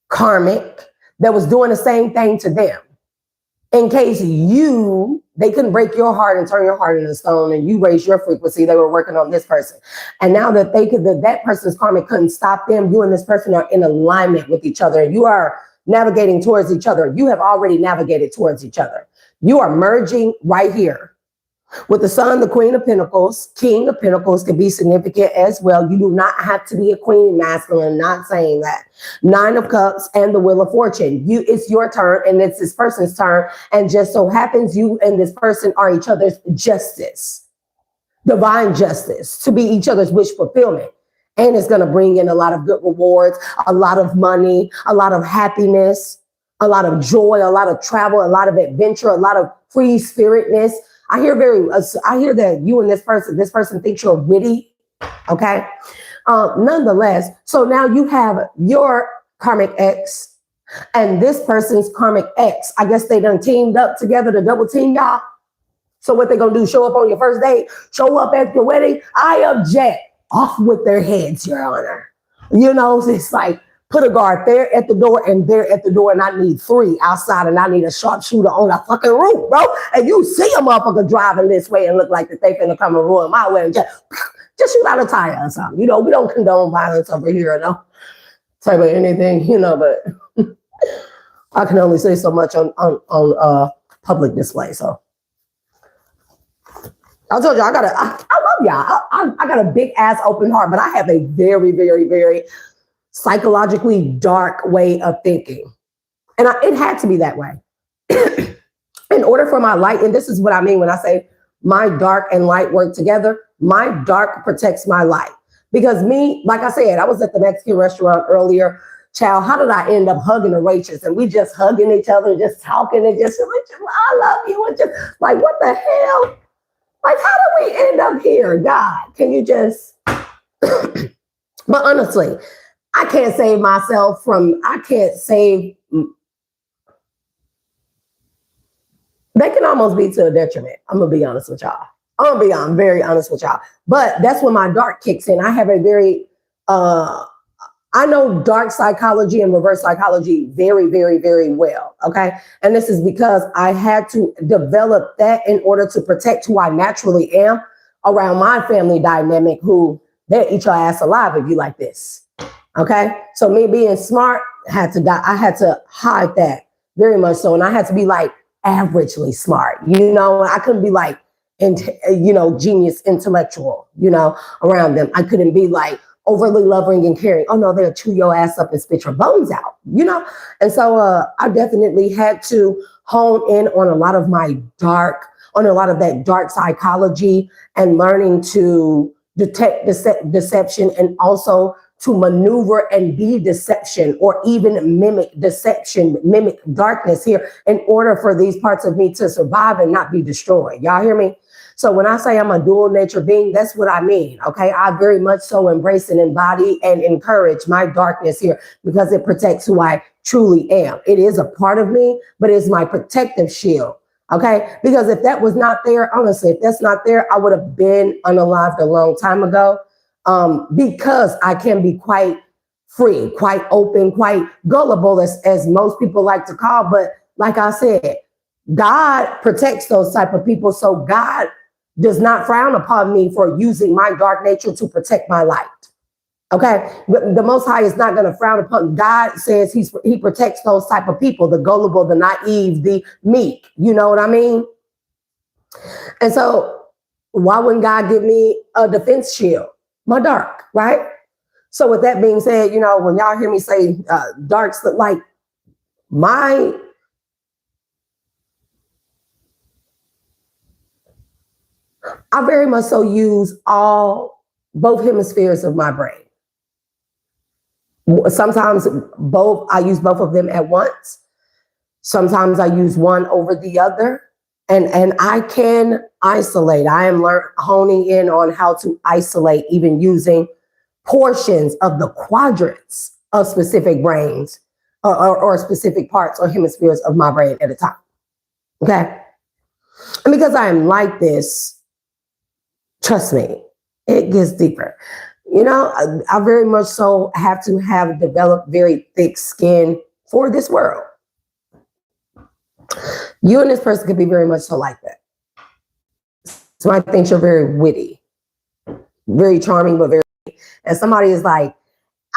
karmic that was doing the same thing to them. In case they couldn't break your heart and turn your heart into stone and you raise your frequency, they were working on this person. And now that that person's karmic couldn't stop them, you and this person are in alignment with each other. You are navigating towards each other. You have already navigated towards each other. You are merging right here. With the Sun, the Queen of Pentacles, King of Pentacles can be significant as well. You do not have to be a queen masculine, not saying that. Nine of Cups and the Wheel of Fortune. It's your turn and it's this person's turn. And just so happens you and this person are each other's justice, divine justice, to be each other's wish fulfillment. And it's going to bring in a lot of good rewards, a lot of money, a lot of happiness, a lot of joy, a lot of travel, a lot of adventure, a lot of free spiritness. I hear that you and this person thinks you're witty. Okay. Nonetheless, so now you have your karmic ex and this person's karmic ex. I guess they done teamed up together to double team y'all. So what they gonna do? Show up on your first date? Show up at your wedding? I object. Off with their heads, Your Honor. You know, it's like, put a guard there at the door and there at the door, and I need 3 outside, and I need a sharpshooter on the fucking roof, bro. And you see a motherfucker driving this way and look like that they finna come and ruin my way, and just shoot out a tire or something. You know, we don't condone violence over here, no type of anything, you know. But I can only say so much on public display. So I told you I love y'all. I got a big ass open heart, but I have a very, very, very psychologically dark way of thinking. And it had to be that way. In order for my light, and this is what I mean when I say my dark and light work together, my dark protects my light. Because me, like I said, I was at the Mexican restaurant earlier. Child, how did I end up hugging the waitress? And we just hugging each other, just talking and just, I love you. And just like, what the hell? Like, how did we end up here? God, can you just, but honestly, I can't save myself they can almost be to a detriment. I'm going to be honest with y'all. I'm very honest with y'all. But that's when my dark kicks in. I have a very, I know dark psychology and reverse psychology very, very, very well. Okay. And this is because I had to develop that in order to protect who I naturally am around my family dynamic, who they'll eat your ass alive if you like this. Okay. So me being smart had to die. I had to hide that very much so. And I had to be like averagely smart, you know, I couldn't be like, genius intellectual, around them. I couldn't be like overly loving and caring. Oh no, they'll chew your ass up and spit your bones out, And so I definitely had to hone in on a lot of that dark psychology and learning to detect deception and also to maneuver and be deception or even mimic deception, mimic darkness here in order for these parts of me to survive and not be destroyed. Y'all hear me? So when I say I'm a dual nature being, that's what I mean. Okay. I very much so embrace and embody and encourage my darkness here because it protects who I truly am. It is a part of me, but it's my protective shield. Okay. Because if that was not there, honestly, if that's not there, I would have been unalived a long time ago. Because I can be quite free, quite open, quite gullible, as most people like to call. But like I said, God protects those type of people. So God does not frown upon me for using my dark nature to protect my light. Okay. The Most High is not going to frown upon. God says he protects those type of people, the gullible, the naive, the meek. You know what I mean? And so why wouldn't God give me a defense shield? My dark, right? So with that being said, when y'all hear me say darks, like I very much so use both hemispheres of my brain. Sometimes I use both of them at once. Sometimes I use one over the other. And I can isolate. I am honing in on how to isolate, even using portions of the quadrants of specific brains or specific parts or hemispheres of my brain at a time. Okay? And because I am like this, trust me, it gets deeper. You know, I very much so have to have developed very thick skin for this world. You and this person could be very much so like that. Somebody thinks you're very witty, very charming, but very, and somebody is like,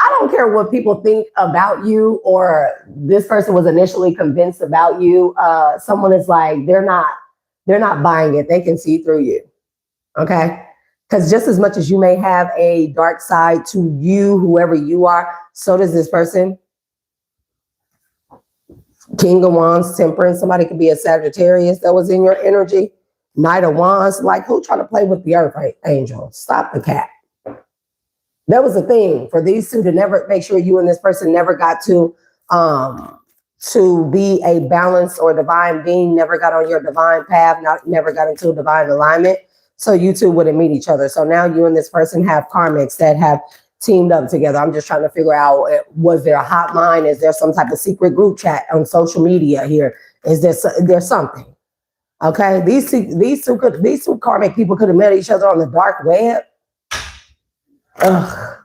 I don't care what people think about you, or this person was initially convinced about you. Someone is like, they're not buying it. They can see through you. Okay? Because just as much as you may have a dark side to you, whoever you are, so does this person. King of Wands, Temperance. Somebody could be a Sagittarius that was in your energy. Knight of Wands. Like, who trying to play with the earth, right? Angel? Stop the cat. That was the thing for these two to never make sure you and this person never got to be a balanced or divine being, never got on your divine path, never got into a divine alignment. So you two wouldn't meet each other. So now you and this person have karmics that have teamed up together. I'm just trying to figure out, was there a hotline? Is there some type of secret group chat on social media here? Is there something? Okay, these two karmic people could have met each other on the dark web. Ugh.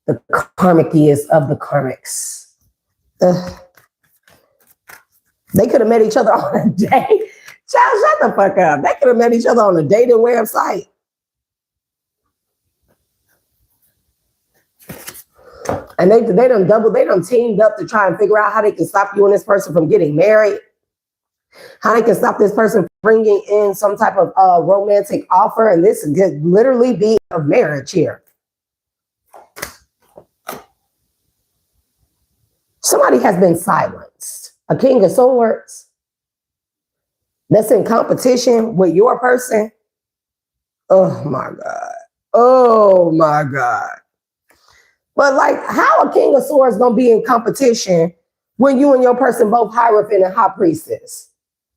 The karmic-iest of the karmics. Ugh. They could have met each other on a date. Child, shut the fuck up. They could have met each other on a dating website. And they done teamed up to try and figure out how they can stop you and this person from getting married. How they can stop this person bringing in some type of romantic offer. And this could literally be a marriage here. Somebody has been silenced. A King of Swords that's in competition with your person. Oh my God. Oh my God. But like, how a King of Swords gonna be in competition when you and your person both Hierophant and High Priestess?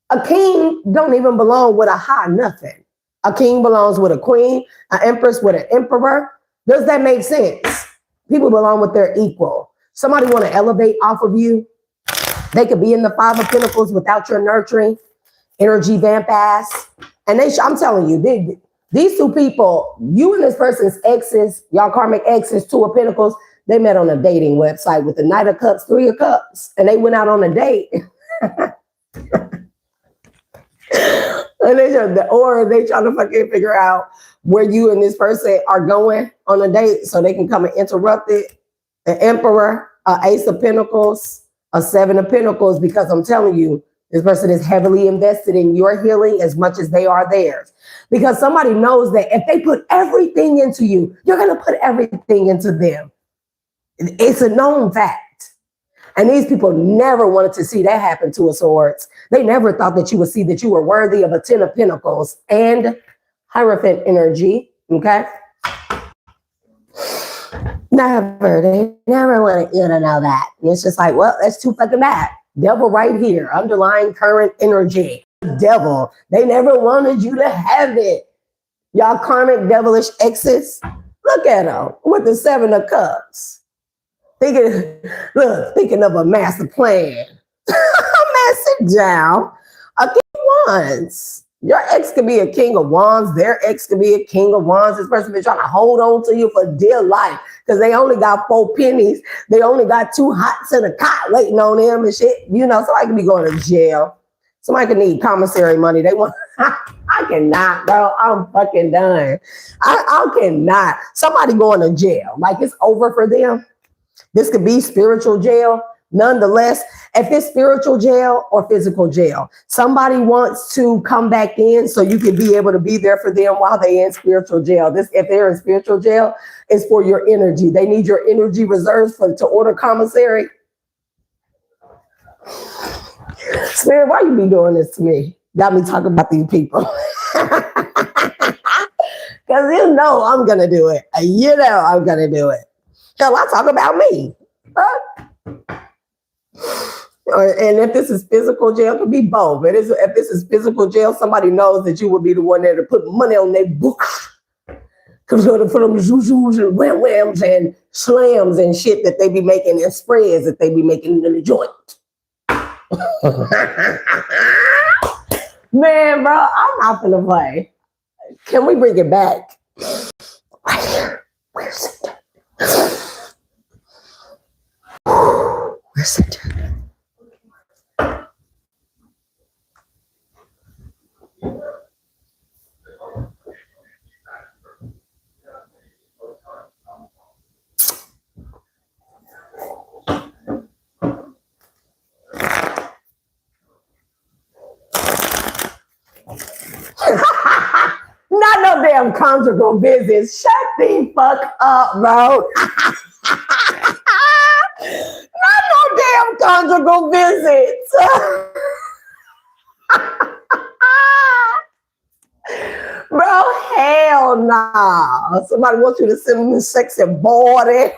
A king don't even belong with a high nothing. A king belongs with a queen, an empress with an emperor. Does that make sense? People belong with their equal. Somebody want to elevate off of you. They could be in the Five of Pentacles without your nurturing, energy vamp ass. And I'm telling you, these two people, you and this person's exes, y'all karmic exes, Two of Pentacles, they met on a dating website with the Knight of Cups, Three of Cups, and they went out on a date. And they trying to fucking figure out where you and this person are going on a date so they can come and interrupt it. An Emperor, an Ace of Pentacles, a Seven of Pentacles, because I'm telling you, this person is heavily invested in your healing as much as they are theirs. Because somebody knows that if they put everything into you, you're going to put everything into them. It's a known fact. And these people never wanted to see that happen to a Swords. They never thought that you would see that you were worthy of a Ten of Pentacles and Hierophant energy, okay? Never. They never wanted you to know that. And it's just like, well, that's too fucking bad. Devil right here, underlying current energy. Devil. They never wanted you to have it. Y'all karmic devilish exes. Look at them with the Seven of Cups. Thinking of a master plan. A massive job. A King of Wands. Your ex could be a King of Wands. Their ex could be a King of Wands. This person been trying to hold on to you for dear life because they only got 4 pennies. They only got 2 hots and a cot waiting on them and shit. You know, somebody could be going to jail. Somebody could need commissary money. They want, I cannot, bro. I'm fucking done. I cannot. Somebody going to jail. Like it's over for them. This could be spiritual jail. Nonetheless, if it's spiritual jail or physical jail, somebody wants to come back in so you can be able to be there for them while they're in spiritual jail. If they're in spiritual jail, it's for your energy. They need your energy reserves to order commissary. Spirit, why you be doing this to me? Got me talking about these people. Because you know I'm going to do it. You know I'm going to do it. Hell, I talk about me. Huh? And if this is physical jail, it could be both. If this is physical jail, somebody knows that you would be the one there to put money on their books. for them zoos and whams and slams and shit that they be making and spreads that they be making in the joint. Man, bro, I'm not gonna play. Can we bring it back? Right here. Where's it? Where's it? Not no damn conjugal visits. Shut the fuck up, bro. Not no damn conjugal visits. Bro, hell nah. Somebody wants you to send them this sexy body.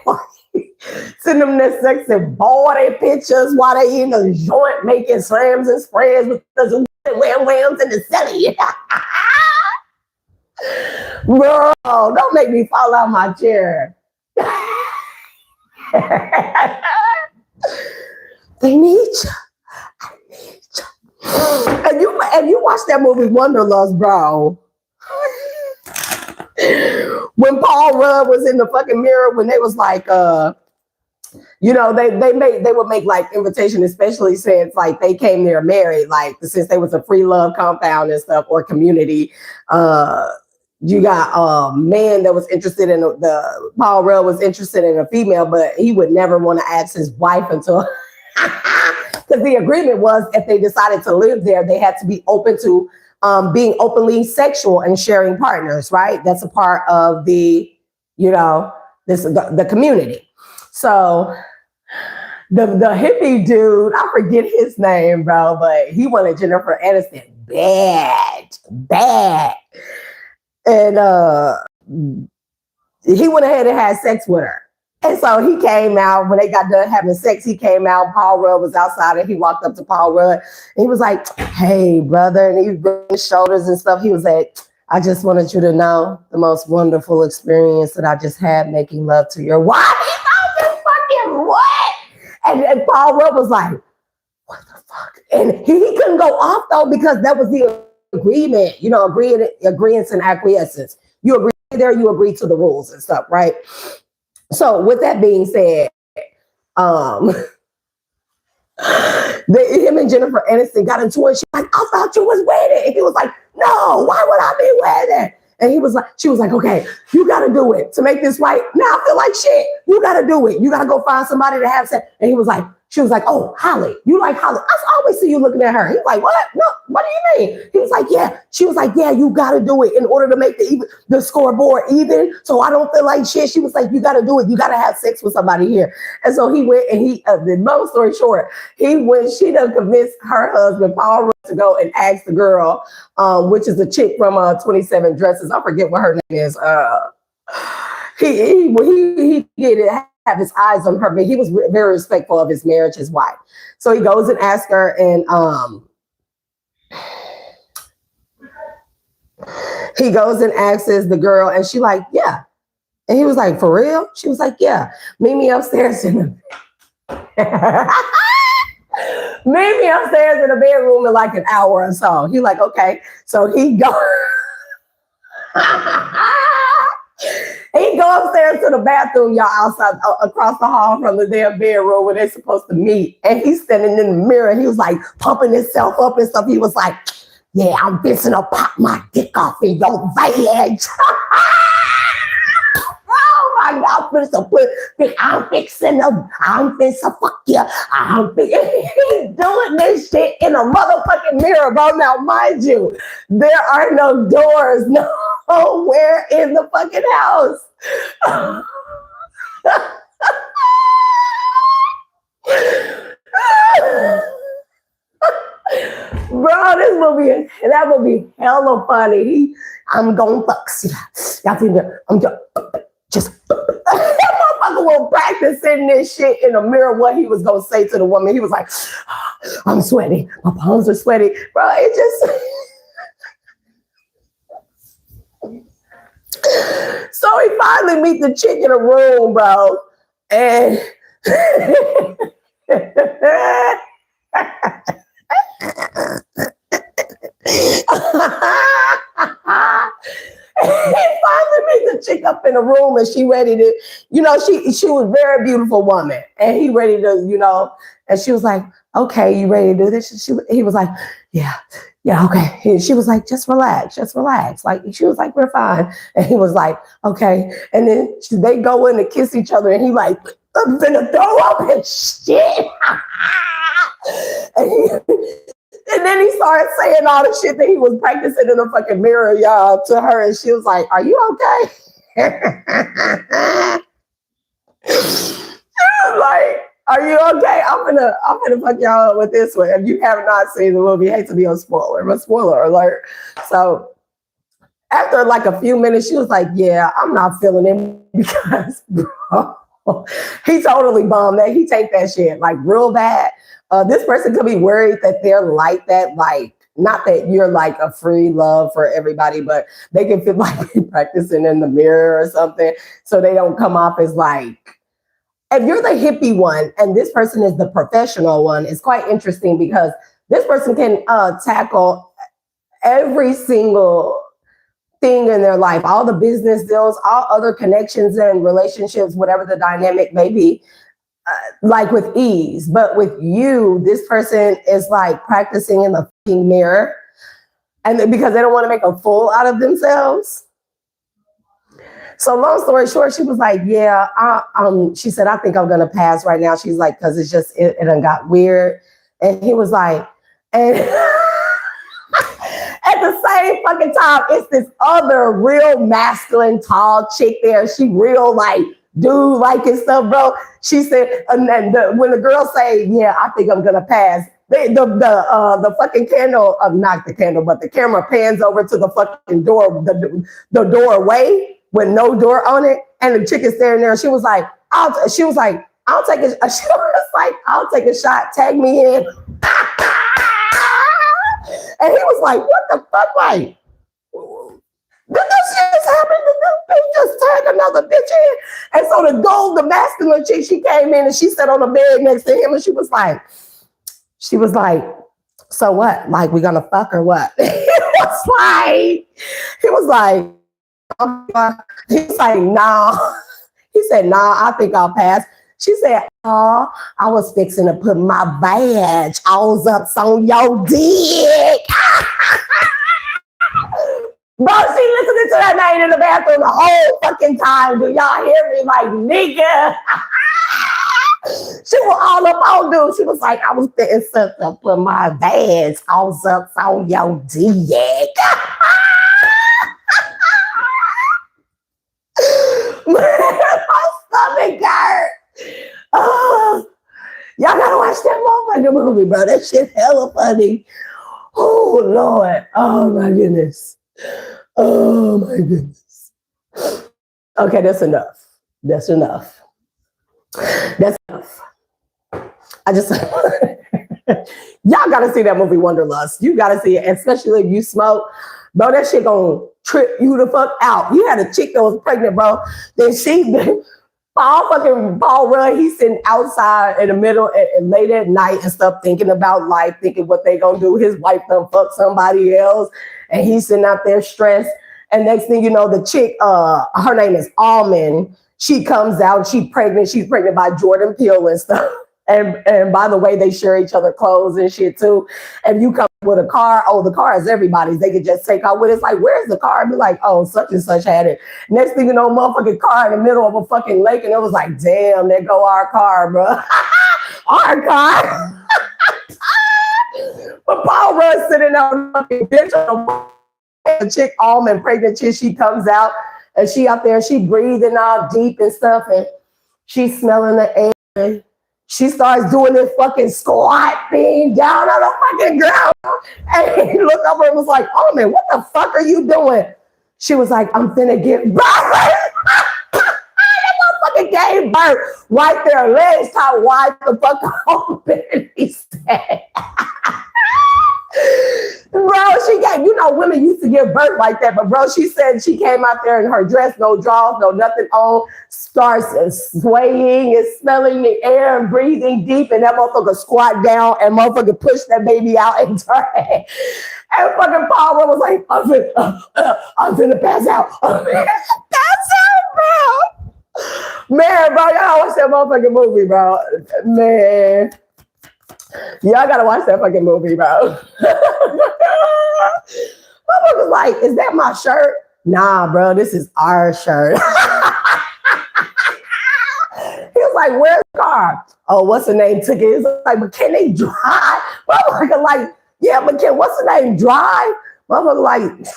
Send them this sexy body pictures while they in the joint making slams and spreads with the whams in the celly. Bro, don't make me fall out my chair. They need you. I need you. And you watch that movie Wanderlust, bro. When Paul Rudd was in the fucking mirror, when they was like, you know, they would make like invitation, especially since like they came there married, like since they was a free love compound and stuff or community. You got a man that was interested in the Paul Rudd was interested in a female, but he would never want to ask his wife until because the agreement was if they decided to live there, they had to be open to being openly sexual and sharing partners, right? That's a part of the, you know, the community. So the hippie dude, I forget his name, bro, but he wanted Jennifer Aniston bad. And he went ahead and had sex with her. And so he came out, when they got done having sex, he came out, Paul Rudd was outside, and he walked up to Paul Rudd, and he was like, hey, brother, and he rubbed his shoulders and stuff. He was like, I just wanted you to know the most wonderful experience that I just had making love to your wife. He thought this fucking what? And Paul Rudd was like, what the fuck? And he couldn't go off, though, because that was the agreement, you know, agreements and acquiescence. You agree there, you agree to the rules and stuff, right? So with that being said, him and Jennifer Aniston got into it. She's like, I thought you was waiting. And he was like, no, why would I be waiting? And she was like, okay, you got to do it to make this right. Now I feel like shit. You got to do it. You got to go find somebody to have sex. And she was like, oh, Holly, you like Holly? I always see you looking at her. He's like, what? No, what do you mean? He was like, yeah. She was like, yeah, you got to do it in order to make the scoreboard even. So I don't feel like shit. She was like, you got to do it. You got to have sex with somebody here. And so he went and the long story short, she done convinced her husband, Paul Rudd, to go and ask the girl, which is the chick from 27 Dresses. I forget what her name is. He did have his eyes on her, but he was very respectful of his marriage, his wife. So he goes and asks her, and he goes and asks the girl, and she like, yeah. And he was like, for real? She was like, yeah. Meet me upstairs in the bedroom in like an hour or so. He like, okay. So he go. He go upstairs to the bathroom, y'all, outside, across the hall from the damn bedroom where they're supposed to meet. And he's standing in the mirror. And he was like pumping himself up and stuff. He was like, yeah, I'm fixing to pop my dick off in your vag. Oh my God, I'm fixing to fuck you. He's doing this shit in a motherfucking mirror, bro. Now, mind you, there are no doors, nowhere in the fucking house. Bro, that movie hella funny. I'm gonna fuck you. I'm just that motherfucker was practicing this shit in the mirror, what he was gonna say to the woman. He was like, I'm sweaty, my palms are sweaty. Bro, it just So he finally meet the chick in a room, bro. And he finally meet the chick up in the room, and she ready to, she was a very beautiful woman, and he ready to, and she was like, okay, you ready to do this? He was like, yeah, okay. And she was like, just relax. Like, she was like, we're fine. And he was like, okay. And then they go in to kiss each other, and he like, I'm gonna throw up and shit. And then he started saying all the shit that he was practicing in the fucking mirror, y'all, to her. And she was like, are you okay? Like, are you okay? I'm gonna fuck y'all up with this one. If you have not seen the movie, hate to be a spoiler, but spoiler alert. So after like a few minutes, she was like, yeah, I'm not feeling it because, bro, he totally bummed that. He take that shit like real bad. This person could be worried that they're like that, like, not that you're like a free love for everybody, but they can feel like they're practicing in the mirror or something, so they don't come off as like, if you're the hippie one and this person is the professional one, it's quite interesting because this person can tackle every single thing in their life, all the business deals, all other connections and relationships, whatever the dynamic may be, like with ease. But with you, this person is like practicing in the fucking mirror, and because they don't want to make a fool out of themselves. So long story short, she was like, yeah, she said, I think I'm going to pass right now. She's like, because it's just, it done got weird. And he was like, and at the same fucking time, it's this other real masculine, tall chick there. She real like dude like and stuff, bro. She said, and then when the girl say, yeah, I think I'm going to pass, the fucking candle, not the candle, but the camera pans over to the fucking door, the doorway with no door on it, and the chick is staring there. And she was like, I'll take a shot, tag me in. And he was like, what the fuck, like, did this shit just happen? Did this bitch just tag another bitch in? And so the masculine chick, she came in and she sat on the bed next to him, and she was like, so what? Like, we gonna fuck or what? He was like, nah. He said, nah, I think I'll pass. She said, oh, I was fixing to put my badge all up on your dick. Bro, she listening to that man in the bathroom the whole fucking time. Do y'all hear me? Like, nigga. She was all up on dude. She was like, I was fixing to put my badge all up on your dick. My stomach hurt. Y'all gotta watch that motherfucking movie, bro. That shit hella funny. Oh, Lord. Oh, my goodness. Oh, my goodness. Okay, that's enough. That's enough. I just, y'all gotta see that movie Wanderlust. You gotta see it, especially if you smoke. Bro, that shit gonna trip you the fuck out. You had a chick that was pregnant, bro. Then Paul Rudd, he's sitting outside in the middle and late at night and stuff, thinking about life, thinking what they gonna do. His wife done fuck somebody else, and he's sitting out there stressed. And next thing you know, the chick, her name is Almond. She comes out, she's pregnant by Jordan Peele and stuff. And by the way, they share each other clothes and shit too. And you come with a car, oh, the car is everybody's. They could just take out with it. It's like, where's the car? I'd be like, oh, such and such had it. Next thing you know, motherfucking car in the middle of a fucking lake. And it was like, damn, there go our car, bro. Our car. But Paul Rudd sitting on the fucking bench on the chick, Almond, pregnant chick, she comes out and she out there, she breathing all deep and stuff. And she's smelling the air. She starts doing this fucking squat thing down on the fucking ground. And he looked over and was like, oh man, what the fuck are you doing? She was like, I'm finna get birth. That motherfucking gave birth right there, legs tied wide the fuck open. He said, Bro, she got, women used to give birth like that, but bro, she said she came out there in her dress, no drawers, no nothing on, starts swaying and smelling the air and breathing deep, and that motherfucker squat down and motherfucker push that baby out and turn. And fucking Paul was like, I'm finna pass out. Pass out, bro. Man, bro, y'all watch that motherfucking movie, bro. Man. Y'all gotta watch that fucking movie, bro. Motherfucker's like, is that my shirt? Nah, bro, this is our shirt. He was like, where's the car? Oh, what's the name? Took it. He's like, but can they drive? Motherfucker like, yeah, but what's the name? Drive? Motherfucker like,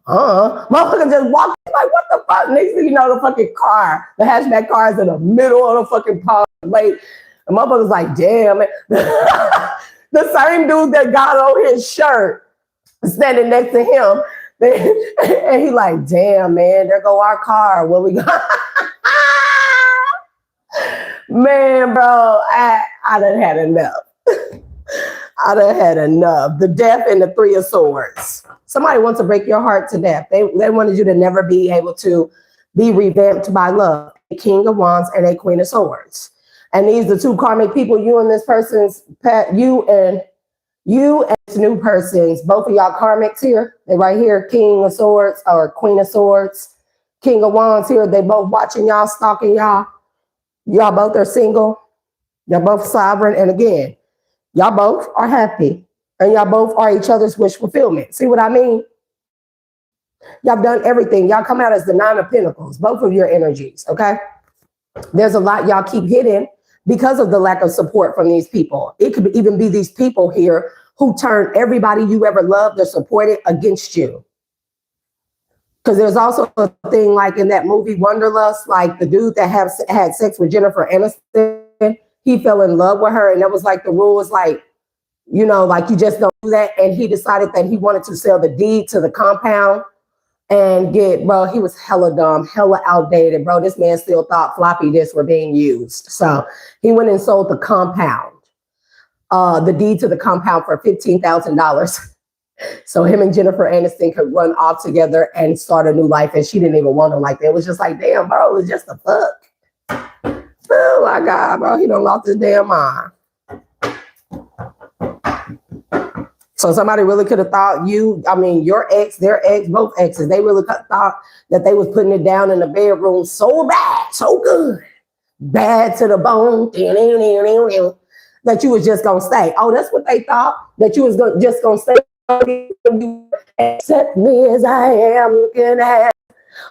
Motherfucker just walked like, what the fuck? Next thing you know, the fucking car, the hatchback car is in the middle of the fucking park. Like, the motherfucker's like, damn it. The same dude that got on his shirt standing next to him. And he like, damn, man, there go our car. What we got? Man, bro, I done had enough. I done had enough. The death and the three of swords. Somebody wants to break your heart to death. They wanted you to never be able to be revamped by love. A king of wands and a queen of swords. And these are two karmic people, you and this person's you and this new person's, both of y'all karmics here. They right here, king of swords or queen of swords, king of wands here. They both watching y'all, stalking y'all. Y'all both are single. Y'all both sovereign. And again, y'all both are happy. And y'all both are each other's wish fulfillment. See what I mean? Y'all done everything. Y'all come out as the Nine of Pentacles, both of your energies, okay? There's a lot y'all keep getting because of the lack of support from these people. It could even be these people here who turn everybody you ever loved or supported against you. Because there's also a thing like in that movie Wanderlust, like the dude that had sex with Jennifer Aniston, he fell in love with her, and that was like the rule was like, like you just don't do that. And he decided that he wanted to sell the deed to the compound and bro, he was hella dumb, hella outdated, bro. This man still thought floppy disks were being used. So he went and sold the compound, the deed to the compound for $15,000. So him and Jennifer Aniston could run off together and start a new life. And she didn't even want him like that. It was just like, damn, bro, it was just a fuck. Oh my God, bro, he done lost his damn mind. So somebody really could have thought your ex, their ex, both exes, they really thought that they was putting it down in the bedroom so bad, so good, bad to the bone, that you was just going to stay. Oh, that's what they thought, that you was just going to stay. Accept me as I am, looking at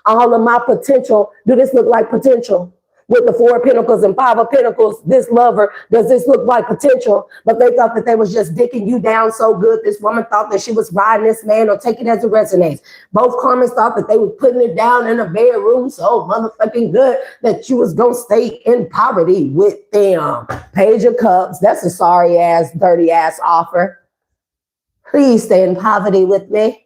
all of my potential. Do this look like potential? With the Four of Pentacles and Five of Pentacles, this lover, does this look like potential? But they thought that they was just dicking you down so good. This woman thought that she was riding this man, or take it as it resonates. Both karmas thought that they were putting it down in a bedroom so motherfucking good that you was going to stay in poverty with them. Page of Cups, that's a sorry ass, dirty ass offer. Please stay in poverty with me.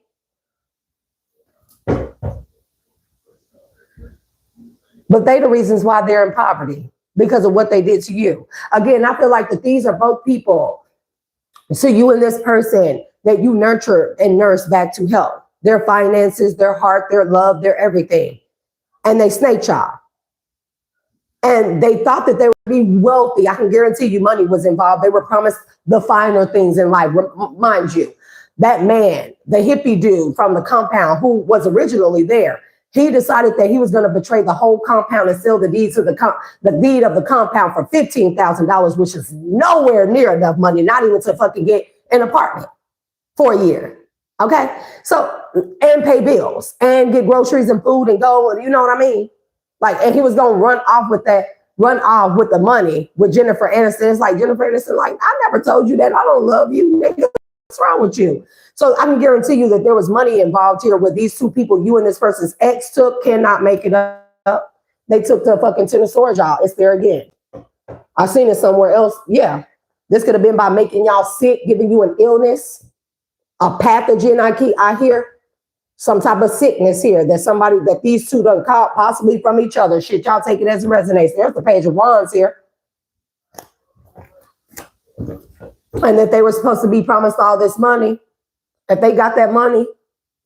But they the reasons why they're in poverty, because of what they did to you. Again, I feel like that these are both people. So you and this person that you nurture and nurse back to health. Their finances, their heart, their love, their everything. And they snake y'all. And they thought that they would be wealthy. I can guarantee you money was involved. They were promised the finer things in life. Mind you, that man, the hippie dude from the compound who was originally there, he decided that he was going to betray the whole compound and sell the deed to the deed of the compound for $15,000, which is nowhere near enough money, not even to fucking get an apartment for a year. Okay, so and pay bills and get groceries and food and go, you know what I mean? Like, and he was going to run off with the money with Jennifer Aniston. It's like Jennifer Aniston, like, I never told you that. I don't love you, nigga. What's wrong with you? So I can guarantee you that there was money involved here with these two people you and this person's ex took, cannot make it up. They took the fucking Ten of Swords, y'all. It's there again. I've seen it somewhere else. Yeah. This could have been by making y'all sick, giving you an illness, a pathogen, I hear. Some type of sickness here that these two done caught, possibly from each other. Shit, y'all take it as it resonates. There's the Page of Wands here. And that they were supposed to be promised all this money. If they got that money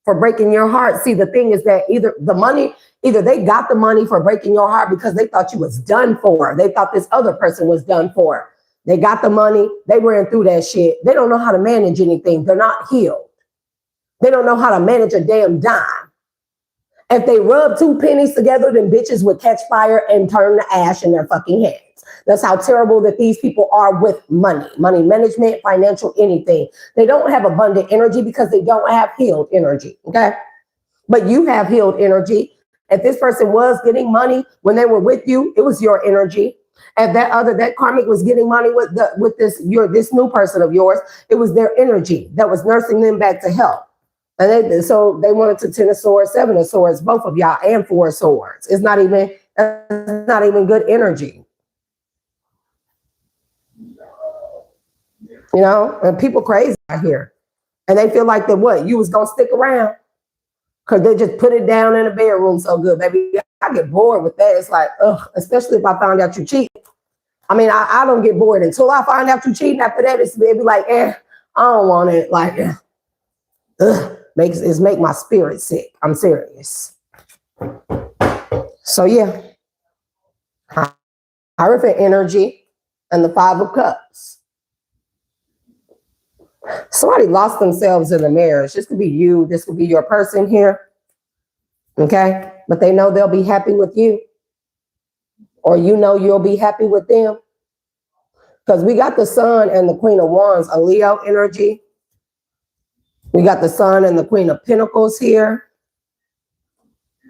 for breaking your heart, see, the thing is that either they got the money for breaking your heart because they thought you was done for. They thought this other person was done for. They got the money. They ran through that shit. They don't know how to manage anything. They're not healed. They don't know how to manage a damn dime. If they rub two pennies together, then bitches would catch fire and turn to ash in their fucking hands. That's how terrible that these people are with money management, financial, anything. They don't have abundant energy because they don't have healed energy, okay? But you have healed energy. If this person was getting money when they were with you, it was your energy. If that karmic was getting money with this new person of yours, it was their energy that was nursing them back to health. And so they wanted to 10 of swords, 7 of swords, both of y'all, and 4 of swords. It's not even good energy. You know, and people crazy out here. And they feel like that what? You was going to stick around? Because they just put it down in the bedroom so good. Baby, I get bored with that. It's like, ugh, especially if I found out you cheat. I mean, I don't get bored until I find out you cheating. After that, it'd be like, I don't want it. Like, ugh, make my spirit sick. I'm serious. So yeah, Hierophant energy and the 5 of Cups. Somebody lost themselves in the marriage. This could be you. This could be your person here. Okay? But they know they'll be happy with you. Or you know you'll be happy with them. Because we got the Sun and the Queen of Wands, a Leo energy. We got the Sun and the Queen of Pentacles here.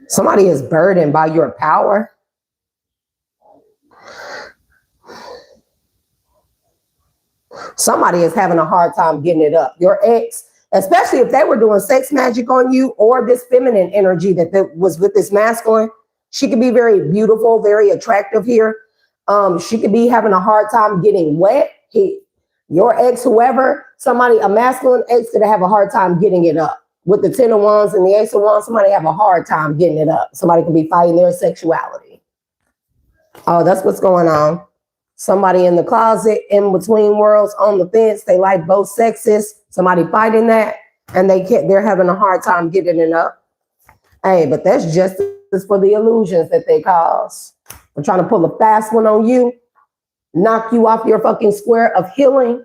Somebody is burdened by your power. Somebody is having a hard time getting it up. Your ex, especially if they were doing sex magic on you, or this feminine energy that was with this masculine, she could be very beautiful, very attractive here. She could be having a hard time getting wet. Your ex, whoever, a masculine ex could have a hard time getting it up. With the 10 of Wands and the Ace of Wands, somebody have a hard time getting it up. Somebody could be fighting their sexuality. Oh, that's what's going on. Somebody in the closet, in between worlds, on the fence. They like both sexes. Somebody fighting that, and they're having a hard time getting it up. Hey, but that's justice for the illusions that they cause. I'm trying to pull a fast one on you, knock you off your fucking square of healing,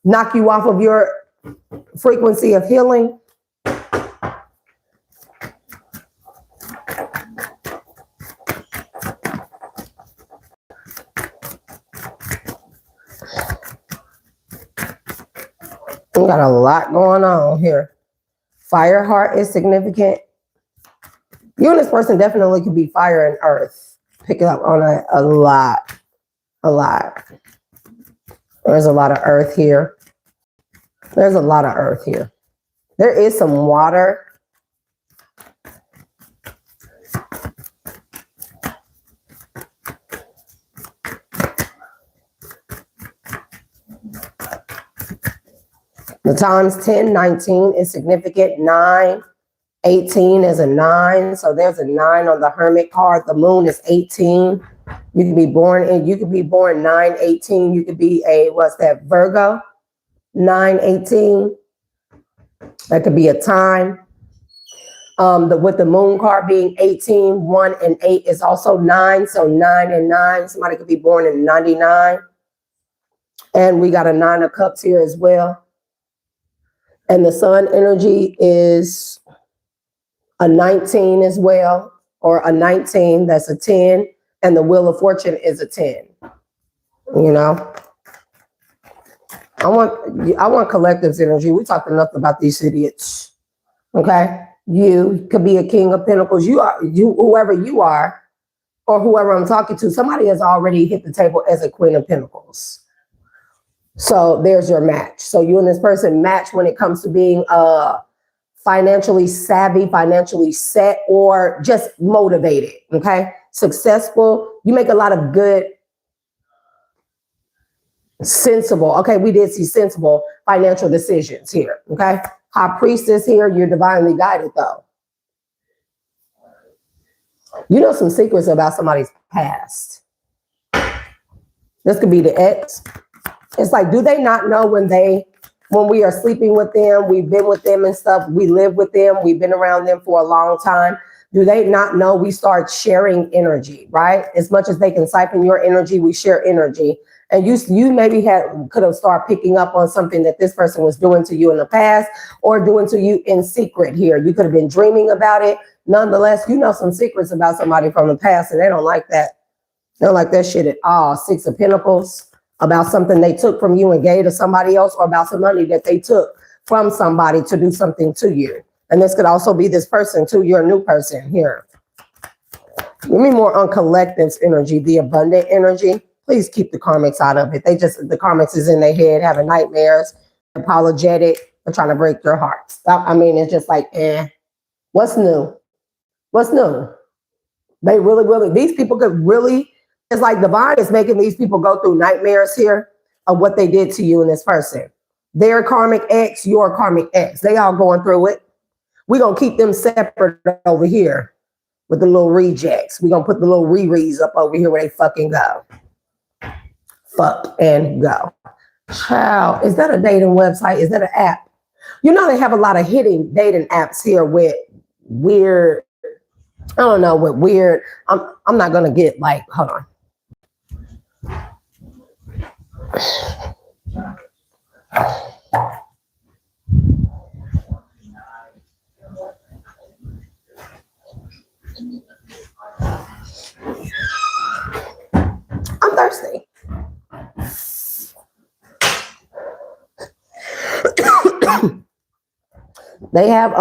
knock you off of your frequency of healing. We got a lot going on here. Fire heart is significant. You and this person definitely could be fire and earth. Pick it up on a lot. A lot. There's a lot of earth here. There's a lot of earth here. There is some water. The times 10, 19 is significant. 9, 18 is a 9. So there's a 9 on the Hermit card. The moon is 18. You could be born 9, 18. You could be Virgo, 9, 18. That could be a time. With the moon card being 18, 1 and 8 is also 9. So 9 and 9. Somebody could be born in 99. And we got a 9 of Cups here as well. And the Sun energy is a 19 as well, or a 19, that's a 10. And the Wheel of Fortune is a 10. You know? I want collective's energy. We talked enough about these idiots. Okay? You could be a King of Pentacles. Whoever you are, or whoever I'm talking to, somebody has already hit the table as a Queen of Pentacles. So there's your match. So you and this person match when it comes to being financially savvy, financially set, or just motivated, okay? Successful. You make a lot of good, sensible, okay, we did see sensible financial decisions here, okay? High Priestess here, you're divinely guided though. You know some secrets about somebody's past. This could be the ex. It's like, do they not know when they when we are sleeping with them, we've been with them and stuff, we live with them, we've been around them for a long time. Do they not know we start sharing energy, right? As much as they can siphon your energy, we share energy. And you maybe could have started picking up on something that this person was doing to you in the past or doing to you in secret here. You could have been dreaming about it. Nonetheless, you know some secrets about somebody from the past and they don't like that. They don't like that shit at all. Six of Pentacles, about something they took from you and gave to somebody else, or about some money that they took from somebody to do something to you. And this could also be this person too, your new person here. Give me more on collectives energy, the abundant energy. Please keep the karmics out of it. The karmics is in their head, having nightmares, apologetic, for trying to break your heart. I mean, it's just like, what's new? What's new? They really, these people could really, it's like divine is making these people go through nightmares here of what they did to you and this person. Their karmic ex, your karmic ex, they all going through it. We're going to keep them separate over here with the little rejects. We're going to put the little rereads up over here where they fucking go. Fuck and go. Child, is that a dating website? Is that an app? You know, they have a lot of hidden dating apps here with weird, I don't know, with weird, I'm not going to get like, hold on. I'm thirsty. They have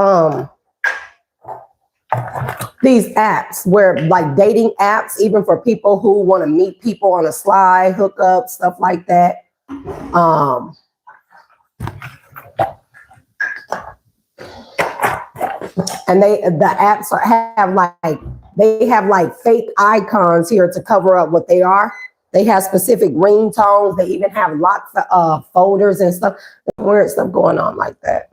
these apps where like dating apps, even for people who want to meet people on a slide, hook up, stuff like that. And the apps have like fake icons here to cover up what they are. They have specific ringtones. They even have lots of folders and stuff. Weird stuff going on like that.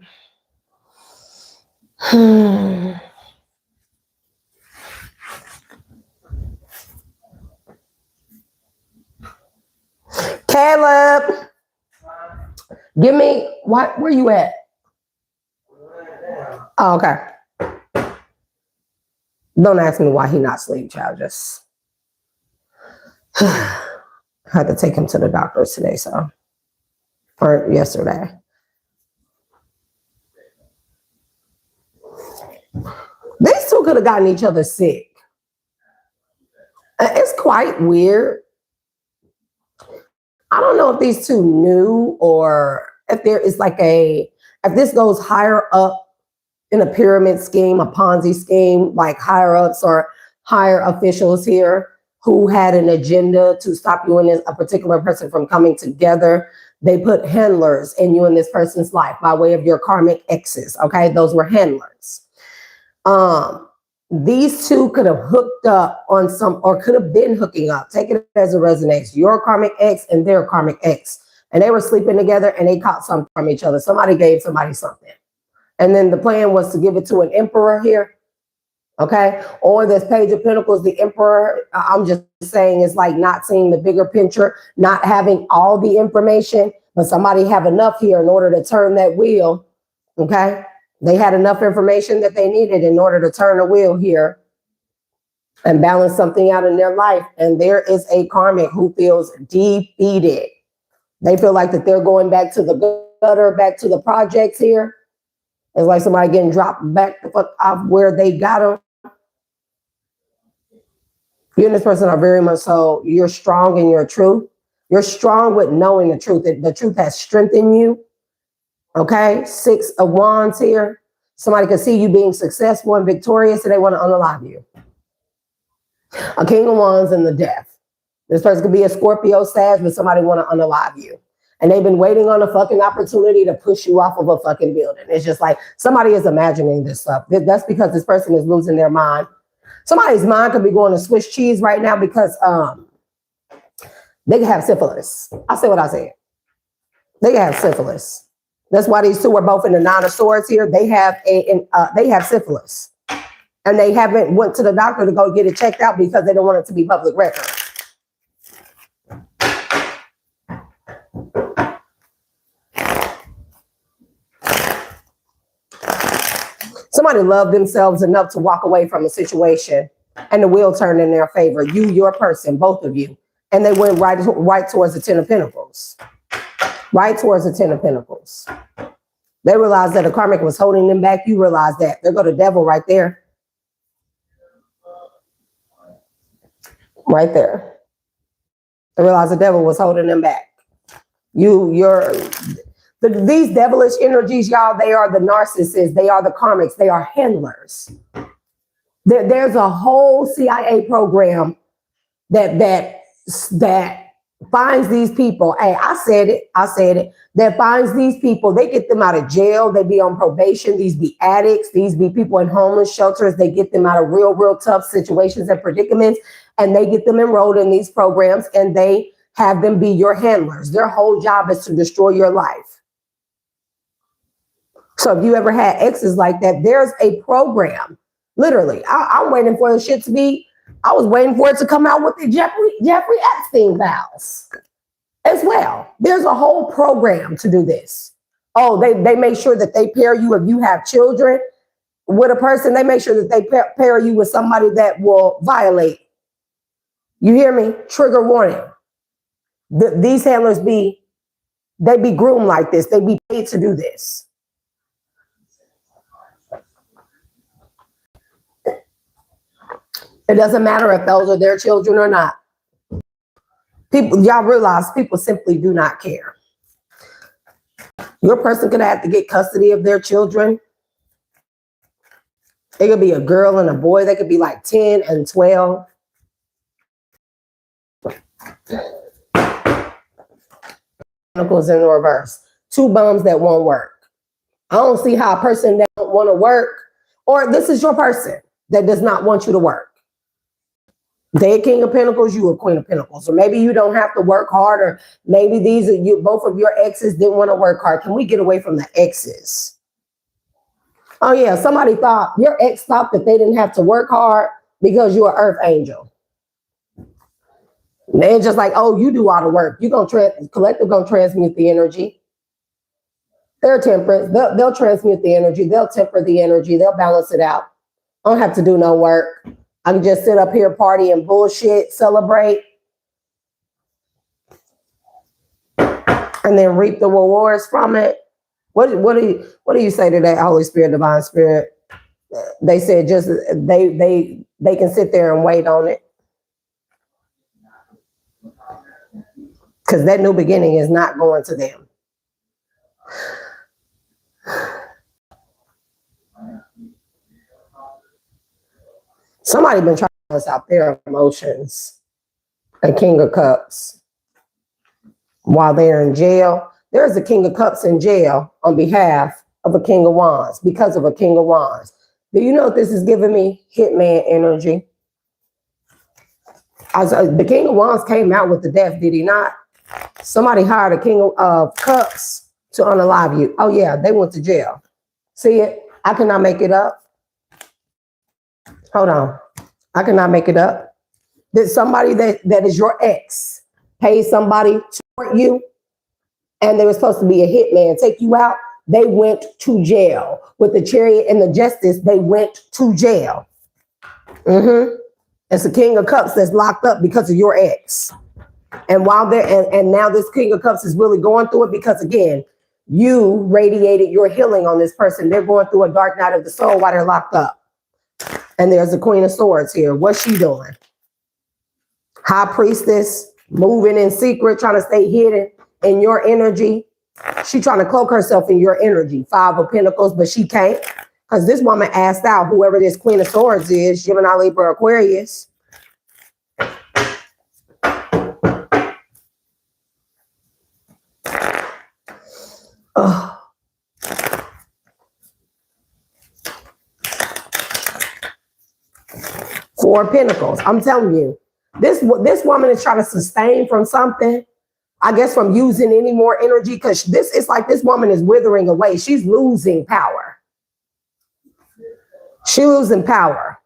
Caleb, give me where you at? Oh, okay. Don't ask me why he not asleep, child. Just had to take him to the doctors today, or yesterday. These two could have gotten each other sick. It's quite weird. I don't know if these two knew or if there is like if this goes higher up in a pyramid scheme, a Ponzi scheme, like higher ups or higher officials here who had an agenda to stop you and a particular person from coming together. They put handlers in you and this person's life by way of your karmic exes. Okay, those were handlers. These two could have hooked up on or could have been hooking up. Take it as it resonates. Your karmic ex and their karmic ex. And they were sleeping together and they caught something from each other. Somebody gave somebody something. And then the plan was to give it to an emperor here. Okay. Or this Page of Pentacles, the emperor, I'm just saying, is like not seeing the bigger picture, not having all the information, but somebody have enough here in order to turn that wheel. Okay. They had enough information that they needed in order to turn the wheel here and balance something out in their life. And there is a karmic who feels defeated. They feel like that they're going back to the gutter, back to the projects here. It's like somebody getting dropped back the fuck off where they got them. You and this person are very much so, you're strong in your truth. You're strong with knowing the truth. The truth has strengthened you. Okay, 6 of Wands here. Somebody can see you being successful and victorious and they want to unalive you. A King of Wands and the Death. This person could be a Scorpio, Sag, but somebody want to unalive you. And they've been waiting on a fucking opportunity to push you off of a fucking building. It's just like somebody is imagining this stuff. That's because this person is losing their mind. Somebody's mind could be going to Swiss cheese right now because they could have syphilis. I'll say what I said. They could have syphilis. That's why these two are both in the Nine of Swords here. They have syphilis. And they haven't went to the doctor to go get it checked out because they don't want it to be public record. Somebody loved themselves enough to walk away from a situation and the wheel turned in their favor. You, your person, both of you. And they went right towards the Ten of Pentacles. Right towards the Ten of Pentacles. They realized that the karmic was holding them back. You realize that. There go the devil right there. Right there. They realized the devil was holding them back. These devilish energies, y'all, they are the narcissists. They are the karmics. They are handlers. There's a whole CIA program that finds these people. Hey, I said it. That finds these people. They get them out of jail. They be on probation. These be addicts. These be people in homeless shelters. They get them out of real tough situations and predicaments. And they get them enrolled in these programs and they have them be your handlers. Their whole job is to destroy your life. So if you ever had exes like that, there's a program. Literally, I'm waiting for the shit to be, I was waiting for it to come out with the Jeffrey Epstein files as well. There's a whole program to do this. Oh, they make sure that they pair you, if you have children with a person, they make sure that they pair you with somebody that will violate. You hear me? Trigger warning. These handlers they be groomed like this. They be paid to do this. It doesn't matter if those are their children or not. Y'all realize people simply do not care. Your person could have to get custody of their children. It could be a girl and a boy. They could be like 10 and 12. Pentacles in the reverse. Two bums that won't work. I don't see how a person that don't want to work, or this is your person that does not want you to work. They King of Pentacles, you a Queen of Pentacles. Or maybe you don't have to work hard, or maybe these are you. Both of your exes didn't want to work hard. Can we get away from the exes? Oh yeah, somebody thought, your ex thought that they didn't have to work hard because you're an earth angel. They're just like, oh, you do all the work. You're collective gonna transmute the energy. They're temperate. They'll transmute the energy. They'll temper the energy. They'll balance it out. I don't have to do no work. I can just sit up here, party and bullshit, celebrate, and then reap the rewards from it. What do you say to that, Holy Spirit, Divine Spirit? They said just they can sit there and wait on it. Because that new beginning is not going to them. Somebody been trying to us out their emotions. A King of Cups. While they're in jail, there's a King of Cups in jail on behalf of a King of Wands, because of a King of Wands. Do you know what this is giving me? Hitman energy. The King of Wands came out with the death, did he not? Somebody hired a King of Cups to unalive you. Oh yeah, they went to jail. See it? I cannot make it up. Hold on. I cannot make it up. Did somebody that is your ex pay somebody to hurt you? And they were supposed to be a hitman, take you out. They went to jail. With the Chariot and the Justice, they went to jail. It's the King of Cups that's locked up because of your ex. And while they're, and now this King of Cups is really going through it because, again, you radiated your healing on this person. They're going through a dark night of the soul while they're locked up. And there's the Queen of Swords here. What's she doing? High Priestess, moving in secret, trying to stay hidden in your energy. She trying to cloak herself in your energy. Five of Pentacles, but she can't. Because this woman asked out whoever this Queen of Swords is, Gemini, Libra, Aquarius. Oh. Four of Pentacles. I'm telling you, this woman is trying to sustain from something. I guess from using any more energy, because it's like this woman is withering away. She's losing power. She's losing power.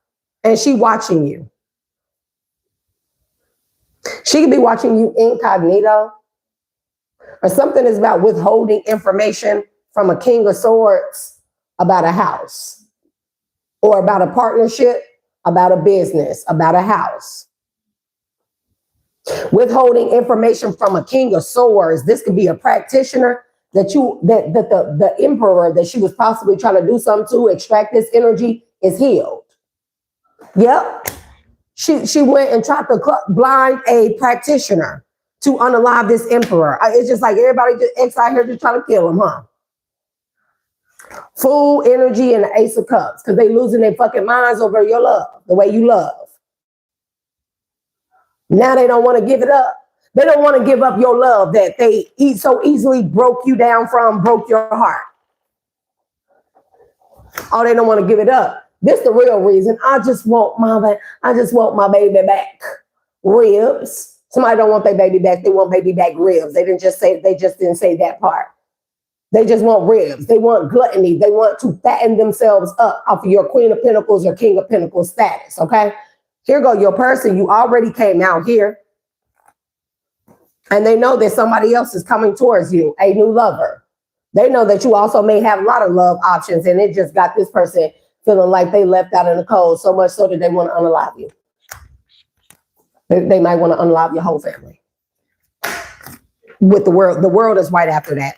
And she watching you. She could be watching you incognito. Or something is about withholding information from a King of Swords about a house. or about a partnership, about a business, about a house. Withholding information from a king of swords. This could be a practitioner that the emperor that she was possibly trying to do something to extract this energy is healed. Yep. She went and tried to blind a practitioner to unalive this emperor. It's just like everybody just out here just trying to kill him, huh? Full energy and the Ace of Cups, because they losing their fucking minds over your love, the way you love. Now they don't want to give it up. They don't want to give up your love that they so easily broke you down from, broke your heart. Oh, they don't want to give it up. This the real reason. I just want my baby back. Ribs. Somebody don't want their baby back. They want baby back ribs. They just didn't say that part. They just want ribs. They want gluttony. They want to fatten themselves up off of your Queen of Pentacles or King of Pentacles status. Okay. Here go your person. You already came out here. And they know that somebody else is coming towards you, a new lover. They know that you also may have a lot of love options, and it just got this person feeling like they left out in the cold, so much so that they want to unalive you. They might want to unalive your whole family. With the world is right after that.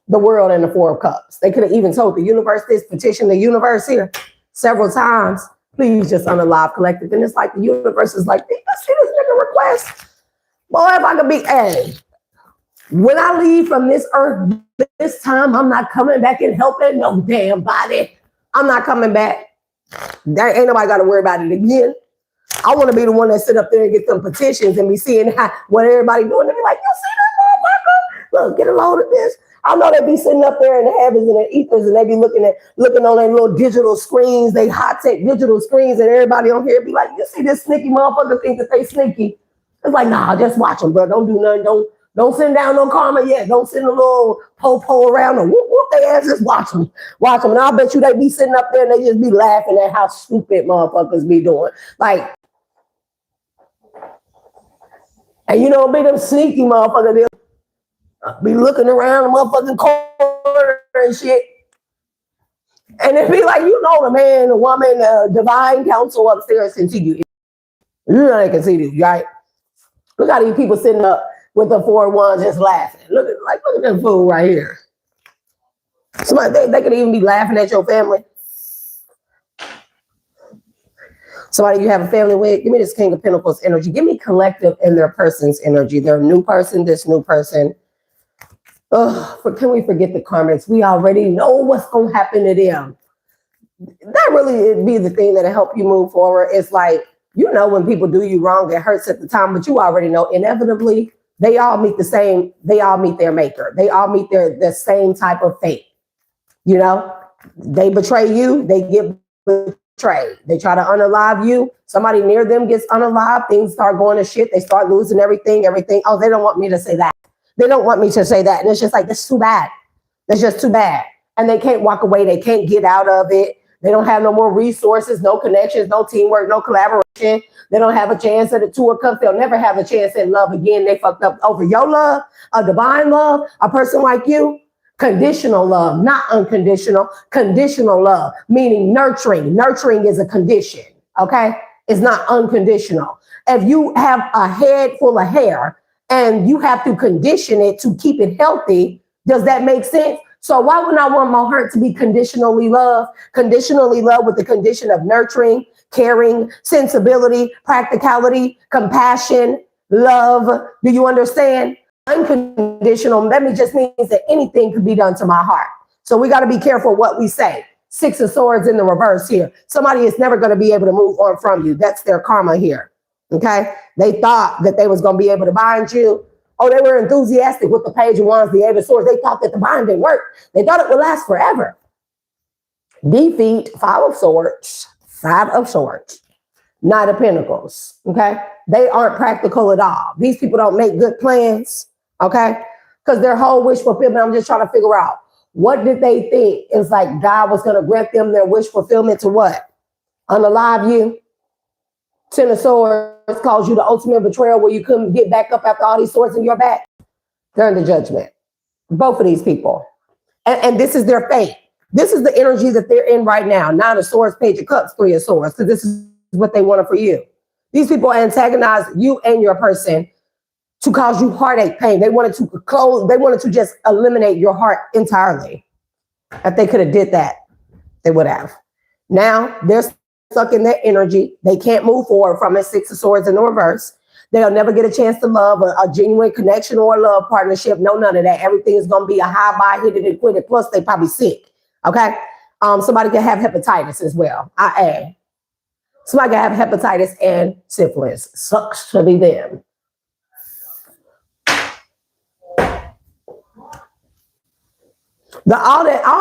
The world and the Four of Cups. They could have even told the universe this, petitioned the universe here several times. Please just unalive collective. And it's like the universe is like, let's see this nigga request. Boy, if I could be, hey, when I leave from this earth this time, I'm not coming back and helping no damn body. I'm not coming back. There ain't nobody got to worry about it again. I want to be the one that sit up there and get some petitions and be seeing what everybody doing. And be like, you see that motherfucker? Look, get a load of this. I know they be sitting up there in the heavens and the ethers, and they be looking on their little digital screens, they high tech digital screens, and everybody on here be like, you see this sneaky motherfucker think that they sneaky. It's like, nah, just watch them, bro. Don't do nothing. Don't send down no karma yet. Don't send a little po around them. Whoop their ass. Just watch them. Watch them. And I'll bet you they be sitting up there and they just be laughing at how stupid motherfuckers be doing. Like, and you know, be them sneaky motherfuckers. They'll be looking around the motherfucking corner and shit. And it be like, you know, the man, the woman, the divine counsel upstairs can see you. You know they can see you, right? Look how these people sitting up with the 4 wands just laughing. Look at that fool right here. Somebody, they could even be laughing at your family. Somebody you have a family with, give me this King of Pentacles energy. Give me collective and their person's energy. Their new person, this new person. Can we forget the karmics? We already know what's going to happen to them. That really would be the thing that'll help you move forward. It's like, you know, when people do you wrong, it hurts at the time, but you already know inevitably they all meet their maker. They all meet the same type of fate. You know, they betray you, they get betrayed. They try to unalive you. Somebody near them gets unalived. Things start going to shit. They start losing everything. Oh, they don't want me to say that. They don't want me to say that. And it's just like, that's too bad. That's just too bad. And they can't walk away. They can't get out of it. They don't have no more resources, no connections, no teamwork, no collaboration. They don't have a chance at the 2 of Cups. They'll never have a chance at love again. They fucked up over your love, a divine love, a person like you. Conditional love, not unconditional. Conditional love, meaning nurturing. Nurturing is a condition, okay? It's not unconditional. If you have a head full of hair and you have to condition it to keep it healthy, does that make sense? So why would I want my heart to be conditionally loved? Conditionally loved with the condition of nurturing, caring, sensibility, practicality, compassion, love. Do you understand? Unconditional, that just means that anything could be done to my heart. So we got to be careful what we say. 6 of Swords in the reverse here. Somebody is never going to be able to move on from you. That's their karma here. Okay? They thought that they was going to be able to bind you. Oh, they were enthusiastic with the Page of Wands, the 8 of Swords. They thought that the bind didn't work. They thought it would last forever. Defeat, 5 of Swords, 5 of Swords, Knight of Pentacles. Okay? They aren't practical at all. These people don't make good plans. Okay? Because their whole wish fulfillment, I'm just trying to figure out, what did they think? It's like God was going to grant them their wish fulfillment to what? Unalive you. 10 of Swords calls you the ultimate betrayal where you couldn't get back up after all these swords in your back. They're in the judgment. Both of these people. And this is their fate. This is the energy that they're in right now. Nine of Swords, Page of Cups, Three of Swords, because this is what they wanted for you. These people antagonize you and your person to cause you heartache, pain. They wanted to just eliminate your heart entirely. If they could have did that, they would have. Now they're stuck in that energy. They can't move forward from it. Six of Swords in the reverse. They'll never get a chance to love a genuine connection or a love partnership. No, none of that. Everything is going to be a high buy, hit it and quit it. Plus, they probably sick. Okay. Somebody can have hepatitis as well. Somebody can have hepatitis and syphilis. Sucks to be them.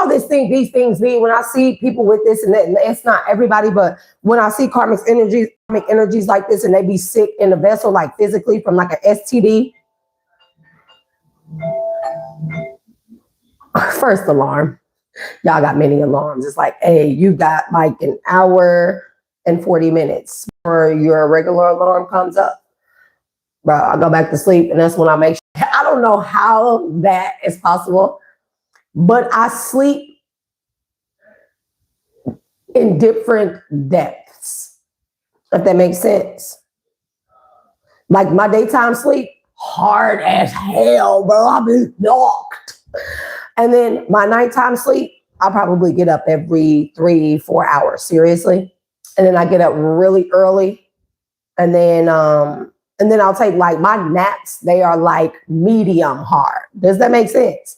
These things be when I see people with this, and it's not everybody, but when I see karmic energies like this, and they be sick in the vessel, like physically from like an STD. First alarm. Y'all got many alarms. It's like, hey, you got like an hour and 40 minutes before your regular alarm comes up. Bro, I go back to sleep, and that's when I make sure. I don't know how that is possible, but I sleep in different depths, if that makes sense. Like my daytime sleep, hard as hell, bro. I've been knocked. And then my nighttime sleep, I'll probably get up every 3-4 hours, seriously. And then I get up really early. And then I'll take like my naps, they are like medium hard. Does that make sense?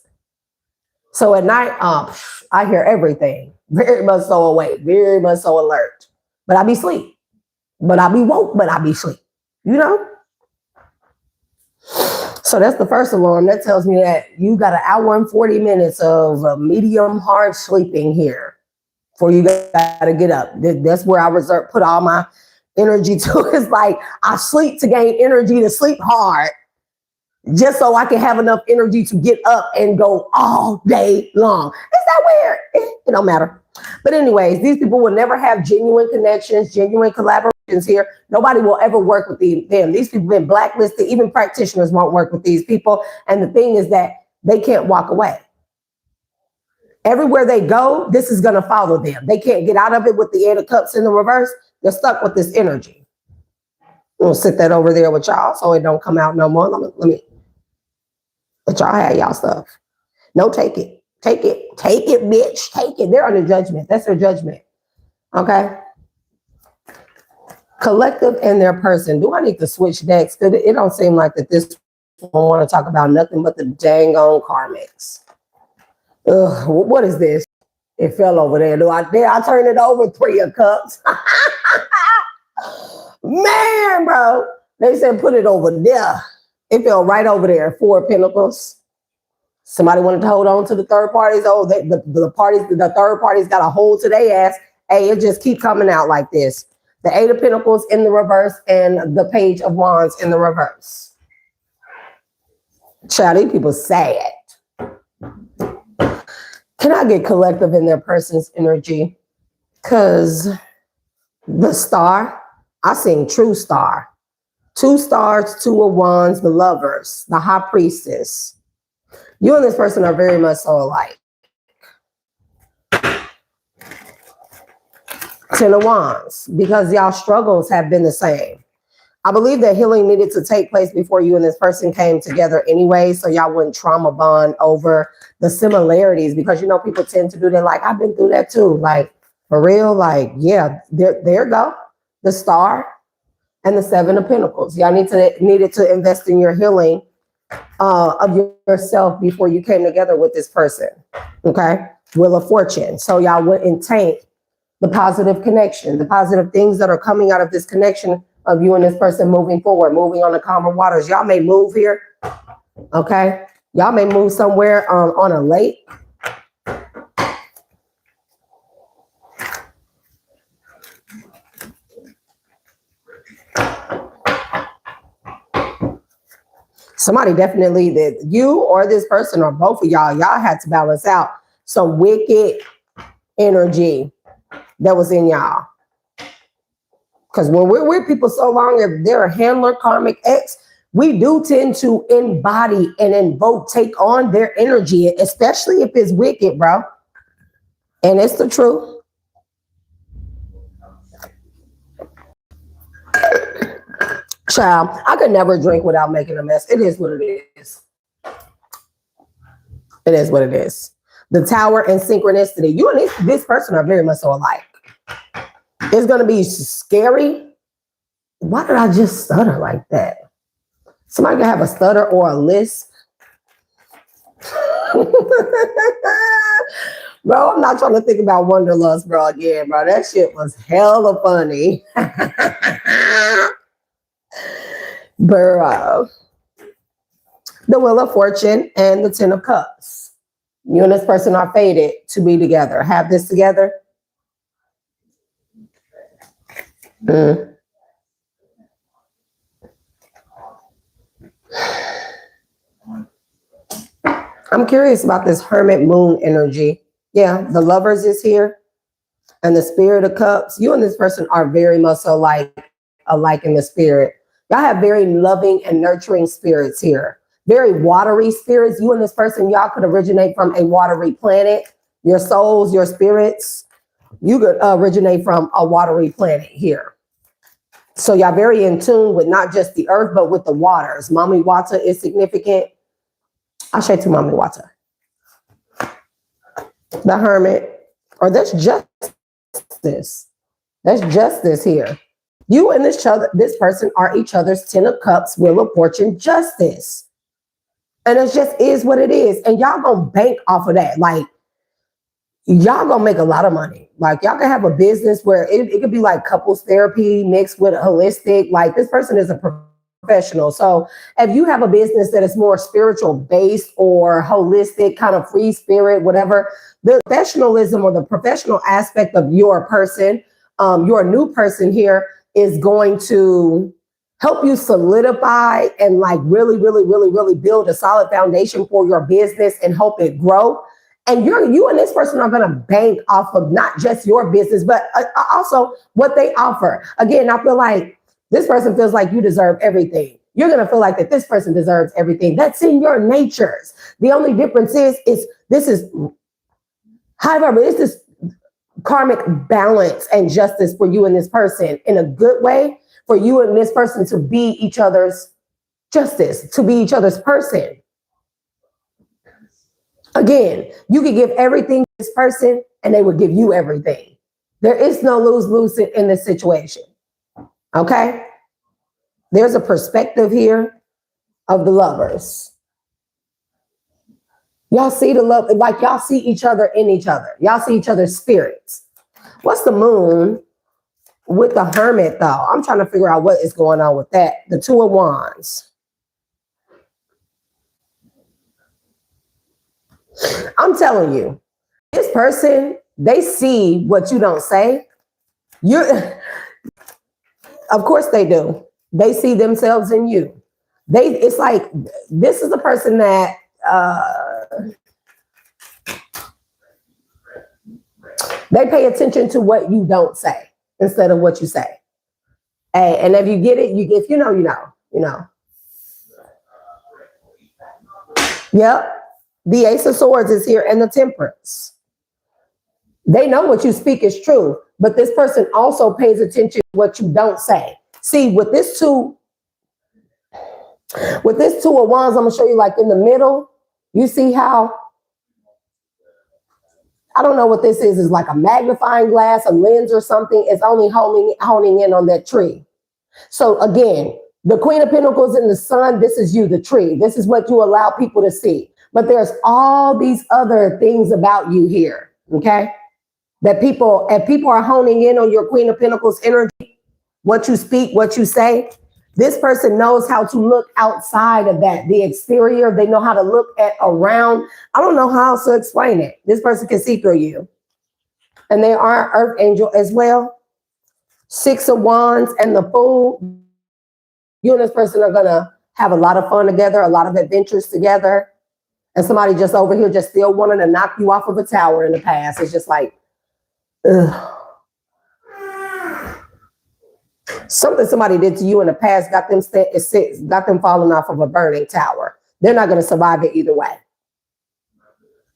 So at night, I hear everything. Very much so awake, very much so alert. But I be asleep. But I be woke, but I be asleep. You know? So that's the first alarm. That tells me that you got an hour and 40 minutes of medium hard sleeping here before you got to get up. That's where I put all my energy to. It's like I sleep to gain energy to sleep hard, just so I can have enough energy to get up and go all day long. Is that weird? It don't matter. But anyways, these people will never have genuine connections, genuine collaborations here. Nobody will ever work with them. These people have been blacklisted. Even practitioners won't work with these people. And the thing is that they can't walk away. Everywhere they go, this is going to follow them. They can't get out of it with the Eight of Cups in the reverse. They're stuck with this energy. I'm going to sit that over there with y'all so it don't come out no more. Let me let y'all have y'all stuff. No, take it. Take it, bitch. Take it. They're under judgment. That's their judgment. Okay. Collective and their person. Do I need to switch decks? It don't seem like that this one want to talk about nothing but the dang on karmics. Ugh, what is this? It fell over there. I turn it over? Three of Cups. Man, bro. They said put it over there. It fell right over there. Four of Pentacles. Somebody wanted to hold on to the third parties. Oh, the third parties got a hold to their ass. Hey, it just keep coming out like this. The Eight of Pentacles in the reverse and the Page of Wands in the reverse. Child, these people sad. Can I get collective in their person's energy? Because the star, I sing true star. 2 stars, 2 of Wands, the Lovers, the High Priestess. You and this person are very much so alike. 10 of Wands, because y'all struggles have been the same. I believe that healing needed to take place before you and this person came together anyway, so y'all wouldn't trauma bond over the similarities, because, you know, people tend to do that. Like, I've been through that too. Like, for real, like, yeah, there go. The Star and the 7 of Pentacles. Y'all needed to invest in your healing of yourself before you came together with this person. Okay. Wheel of Fortune. So y'all wouldn't taint the positive connection, the positive things that are coming out of this connection of you and this person moving forward, moving on the calmer waters. Y'all may move here. Okay. Y'all may move somewhere on a lake. Somebody definitely, that you or this person or both of y'all had to balance out some wicked energy that was in y'all. Because when we're with people so long, if they're a handler, karmic ex, we do tend to embody and invoke, take on their energy, especially if it's wicked, bro. And it's the truth. Child, I could never drink without making a mess. It is what it is. It is what it is. The tower and synchronicity. You and this person are very much so alike. It's going to be scary. Why did I just stutter like that? Somebody can have a stutter or a lisp. Bro, I'm not trying to think about Wanderlust, bro, again, bro. That shit was hella funny. Bro. The Wheel of Fortune and the Ten of Cups. You and this person are fated to be together. Have this together. I'm curious about this Hermit Moon energy. Yeah, the Lovers is here. And the Spirit of Cups. You and this person are very much so alike in the spirit. Y'all have very loving and nurturing spirits here. Very watery spirits. You and this person, y'all could originate from a watery planet. Your souls, your spirits, you could originate from a watery planet here. So y'all very in tune with not just the earth, but with the waters. Mami Wata is significant. I'll show you to Mami Wata. The Hermit, or that's justice. That's justice here. You and this person are each other's Ten of Cups, Wheel of Fortune, justice. And it just is what it is. And y'all gonna bank off of that. Like, y'all gonna make a lot of money. Like, y'all can have a business where it could be like couples therapy mixed with holistic. Like, this person is a professional. So if you have a business that is more spiritual based or holistic, kind of free spirit, whatever, the professionalism or the professional aspect of your person, your new person here is going to help you solidify and like really, really, really, really build a solid foundation for your business and help it grow. And you and this person are going to bank off of not just your business, but also what they offer. Again, I feel like this person feels like you deserve everything. You're going to feel like that this person deserves everything. That's in your natures. The only difference is this is, however, this is karmic balance and justice for you and this person in a good way, for you and this person to be each other's justice, to be each other's person. Again, you could give everything to this person and they would give you everything. There is no lose-lose in this situation. Okay? There's a perspective here of the Lovers. Y'all see the love, like y'all see each other in each other. Y'all see each other's spirits. What's the Moon with the Hermit though? I'm trying to figure out what is going on with that. The Two of Wands. I'm telling you, this person, they see what you don't say. Of course they do. They see themselves in you. It's like, this is the person that, they pay attention to what you don't say instead of what you say. Hey, and if you get it, if you know, you know. Yep. The Ace of Swords is here and the Temperance. They know what you speak is true, but this person also pays attention to what you don't say. See, with this two of Wands, I'm gonna show you like in the middle, you see how, I don't know what this is like a magnifying glass, a lens or something. It's only honing in on that tree. So again, the Queen of Pentacles and the Sun, this is you, the tree. This is what you allow people to see. But there's all these other things about you here, okay? That if people are honing in on your Queen of Pentacles energy, what you speak, what you say, this person knows how to look outside of that, the exterior. They know how to look at around. I don't know how else to explain it. This person can see through you. And they are Earth Angel as well. Six of Wands and the Fool. You and this person are going to have a lot of fun together, a lot of adventures together. And somebody just over here just still wanting to knock you off of a tower in the past. It's just like, ugh. Something somebody did to you in the past got them falling off of a burning tower. They're not going to survive it either way.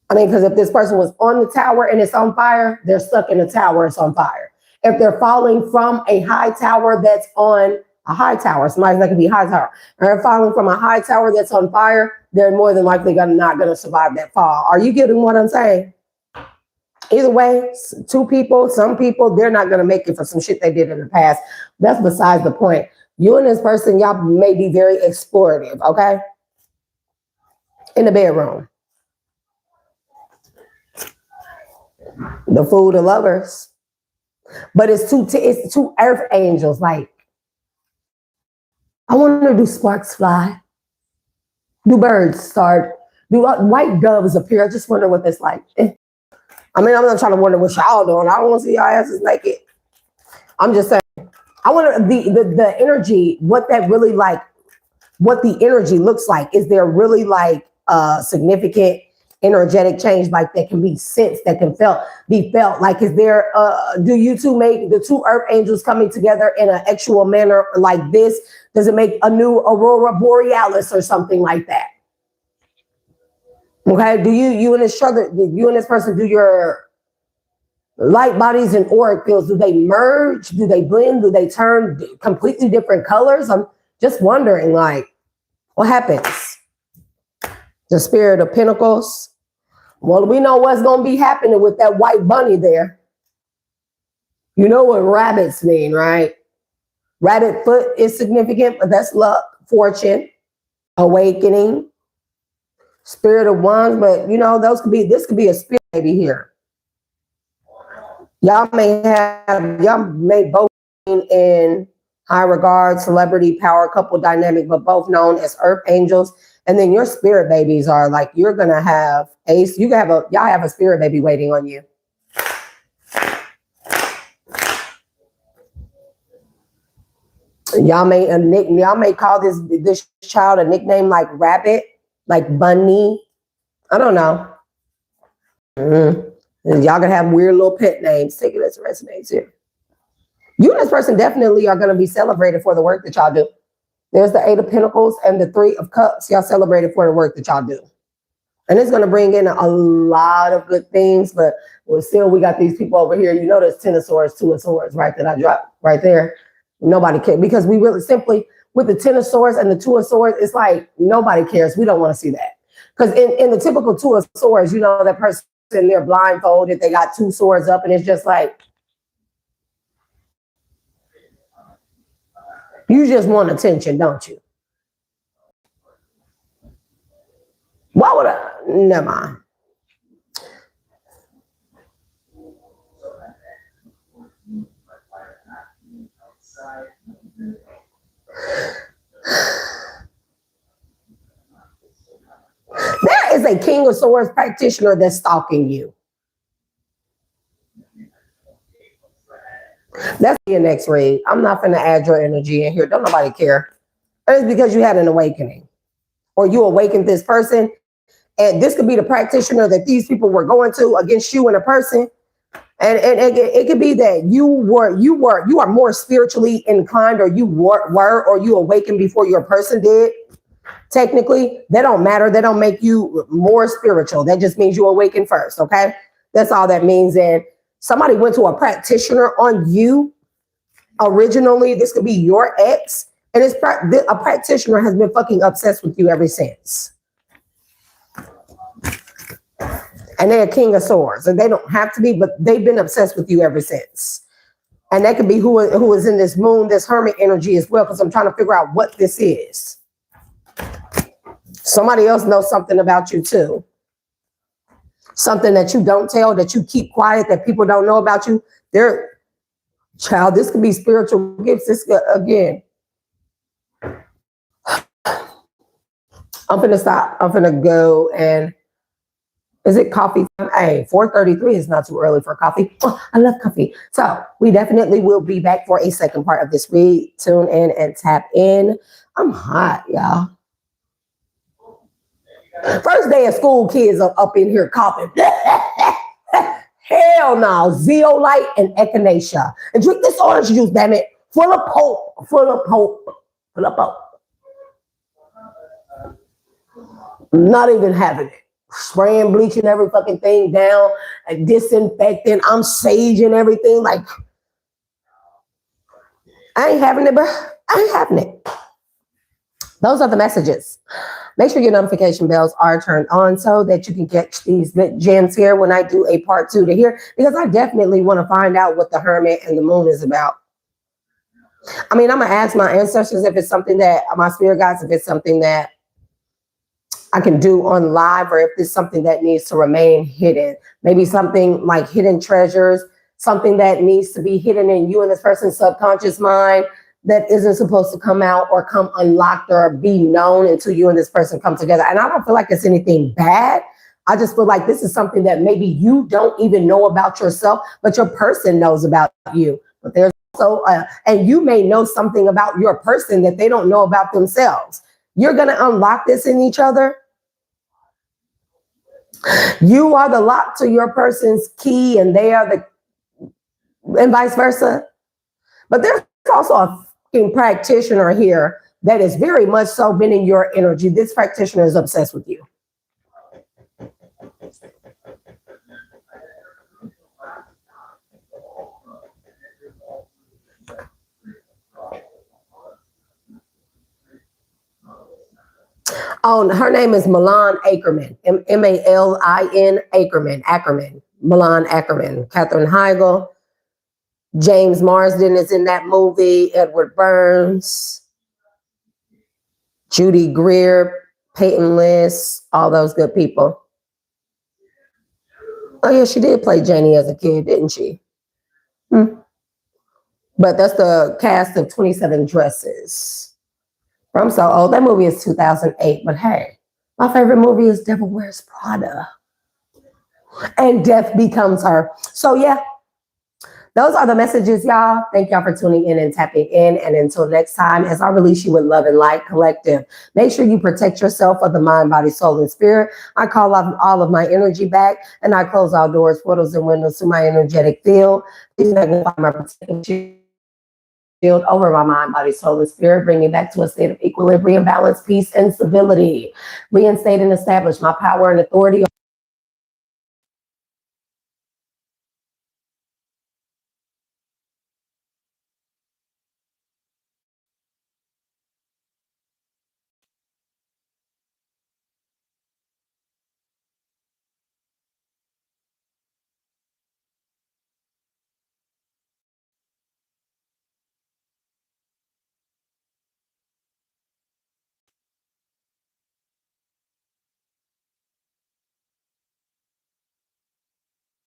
I mean, because if this person was on the tower and it's on fire, they're stuck in the tower, it's on fire. If they're falling from a high tower that's on a high tower, somebody's not going to be a high tower, or they're falling from a high tower that's on fire, they're more than likely not going to survive that fall. Are you getting what I'm saying? Either way, some people, they're not going to make it for some shit they did in the past. That's besides the point. You and this person, y'all may be very explorative, okay? In the bedroom. The food of lovers. But it's two earth angels. Like, I want to do sparks fly. Do birds start? Do white doves appear? I just wonder what that's like. I mean, I'm not trying to wonder what y'all doing. I don't want to see y'all asses naked. I'm just saying. I wonder the energy, what that really like, what the energy looks like. Is there really like a significant energetic change like that can be sensed, that can be felt? Like, is there, do you two make the two earth angels coming together in an actual manner like this? Does it make a new aurora borealis or something like that? Okay, do you and this person, do your light bodies and auric fields, do they merge? Do they blend? Do they turn completely different colors? I'm just wondering, like, what happens? The Spirit of Pentacles. Well, we know what's going to be happening with that white bunny there. You know what rabbits mean, right? Rabbit foot is significant, but that's luck, fortune, awakening, Spirit of Wands. But, you know, this could be a spirit baby here. Y'all may both be in high regard, celebrity, power couple dynamic, but both known as earth angels. And then your spirit babies are like, you're going to have y'all have a spirit baby waiting on you. Y'all may call this child a nickname like Rabbit, like Bunny. I don't know. And y'all gonna have weird little pet names. Take it as it resonates here. You and this person definitely are gonna be celebrated for the work that y'all do. There's the 8 of Pentacles and the 3 of Cups. Y'all celebrated for the work that y'all do. And it's gonna bring in a lot of good things, but we got these people over here. You know, there's 10 of Swords, 2 of Swords, right? That I dropped right there. Nobody cares, because we really simply, with the 10 of Swords and the 2 of Swords, it's like nobody cares. We don't want to see that. Because in the typical 2 of Swords, you know, that person, they're blindfolded, they got 2 swords up, and it's just like, you just want attention, don't you? Why would I? Never mind. There is a King of Swords practitioner that's stalking you. That's your next read. I'm not going to add your energy in here. Don't nobody care. It's because you had an awakening, or you awakened this person. And this could be the practitioner that these people were going to against you and a person. And it could be that you are more spiritually inclined, or you or you awakened before your person did. Technically, that don't matter. That don't make you more spiritual. That just means you awakened first. Okay. That's all that means. And somebody went to a practitioner on you originally. This could be your ex. And a practitioner has been fucking obsessed with you ever since. And they're a King of Swords, and they don't have to be, but they've been obsessed with you ever since. And that could be who is in this moon, this hermit energy as well, because I'm trying to figure out what this is. Somebody else knows something about you too. Something that you don't tell, that you keep quiet, that people don't know about you. Child, this could be spiritual gifts. This again. I'm finna stop. I'm finna go and. Is it coffee time? Hey, 4:33 is not too early for coffee. Oh, I love coffee. So we definitely will be back for a second part of this read. Tune in and tap in. I'm hot, y'all. First day of school, kids are up in here coughing. Hell no. Zeolite and echinacea. And drink this orange juice, damn it. Full of pulp. Full of pulp. Full of pulp. Not even having it. spraying bleach and every fucking thing down, and disinfecting. I'm saging everything. Like, I ain't having it, bro. I ain't having it. Those are the messages. Make sure your notification bells are turned on so that you can catch these gems here when I do a part 2 to here, because I definitely want to find out what the Hermit and the Moon is about. I mean, I'm going to ask my ancestors if it's something that, my spirit guides, if it's something that I can do on live, or if it's something that needs to remain hidden. Maybe something like hidden treasures, something that needs to be hidden in you and this person's subconscious mind that isn't supposed to come out or come unlocked or be known until you and this person come together. And I don't feel like it's anything bad. I just feel like this is something that maybe you don't even know about yourself, but your person knows about you. But there's also, and you may know something about your person that they don't know about themselves. You're going to unlock this in each other. You are the lock to your person's key, and they are the, and vice versa. But there's also a practitioner here that is very much so been in your energy. This practitioner is obsessed with you. Oh, her name is Milan Ackerman, M-A-L-I-N Ackerman, Milan Ackerman. Katherine Heigl. James Marsden is in that movie. Edward Burns, Judy Greer, Peyton List, all those good people. Oh yeah, she did play Janie as a kid, didn't she? But that's the cast of 27 Dresses. I'm so old. That movie is 2008. But hey, my favorite movie is Devil Wears Prada. And Death Becomes Her. So yeah. Those are the messages, y'all. Thank y'all for tuning in and tapping in. And until next time, as I release you with love and light collective, make sure you protect yourself of the mind, body, soul, and spirit. I call out all of my energy back, and I close all doors, portals, and windows to my energetic field. Please magnify my protection shield over my mind, body, soul, and spirit, bring me back to a state of equilibrium, balance, peace, and stability. Reinstate and establish my power and authority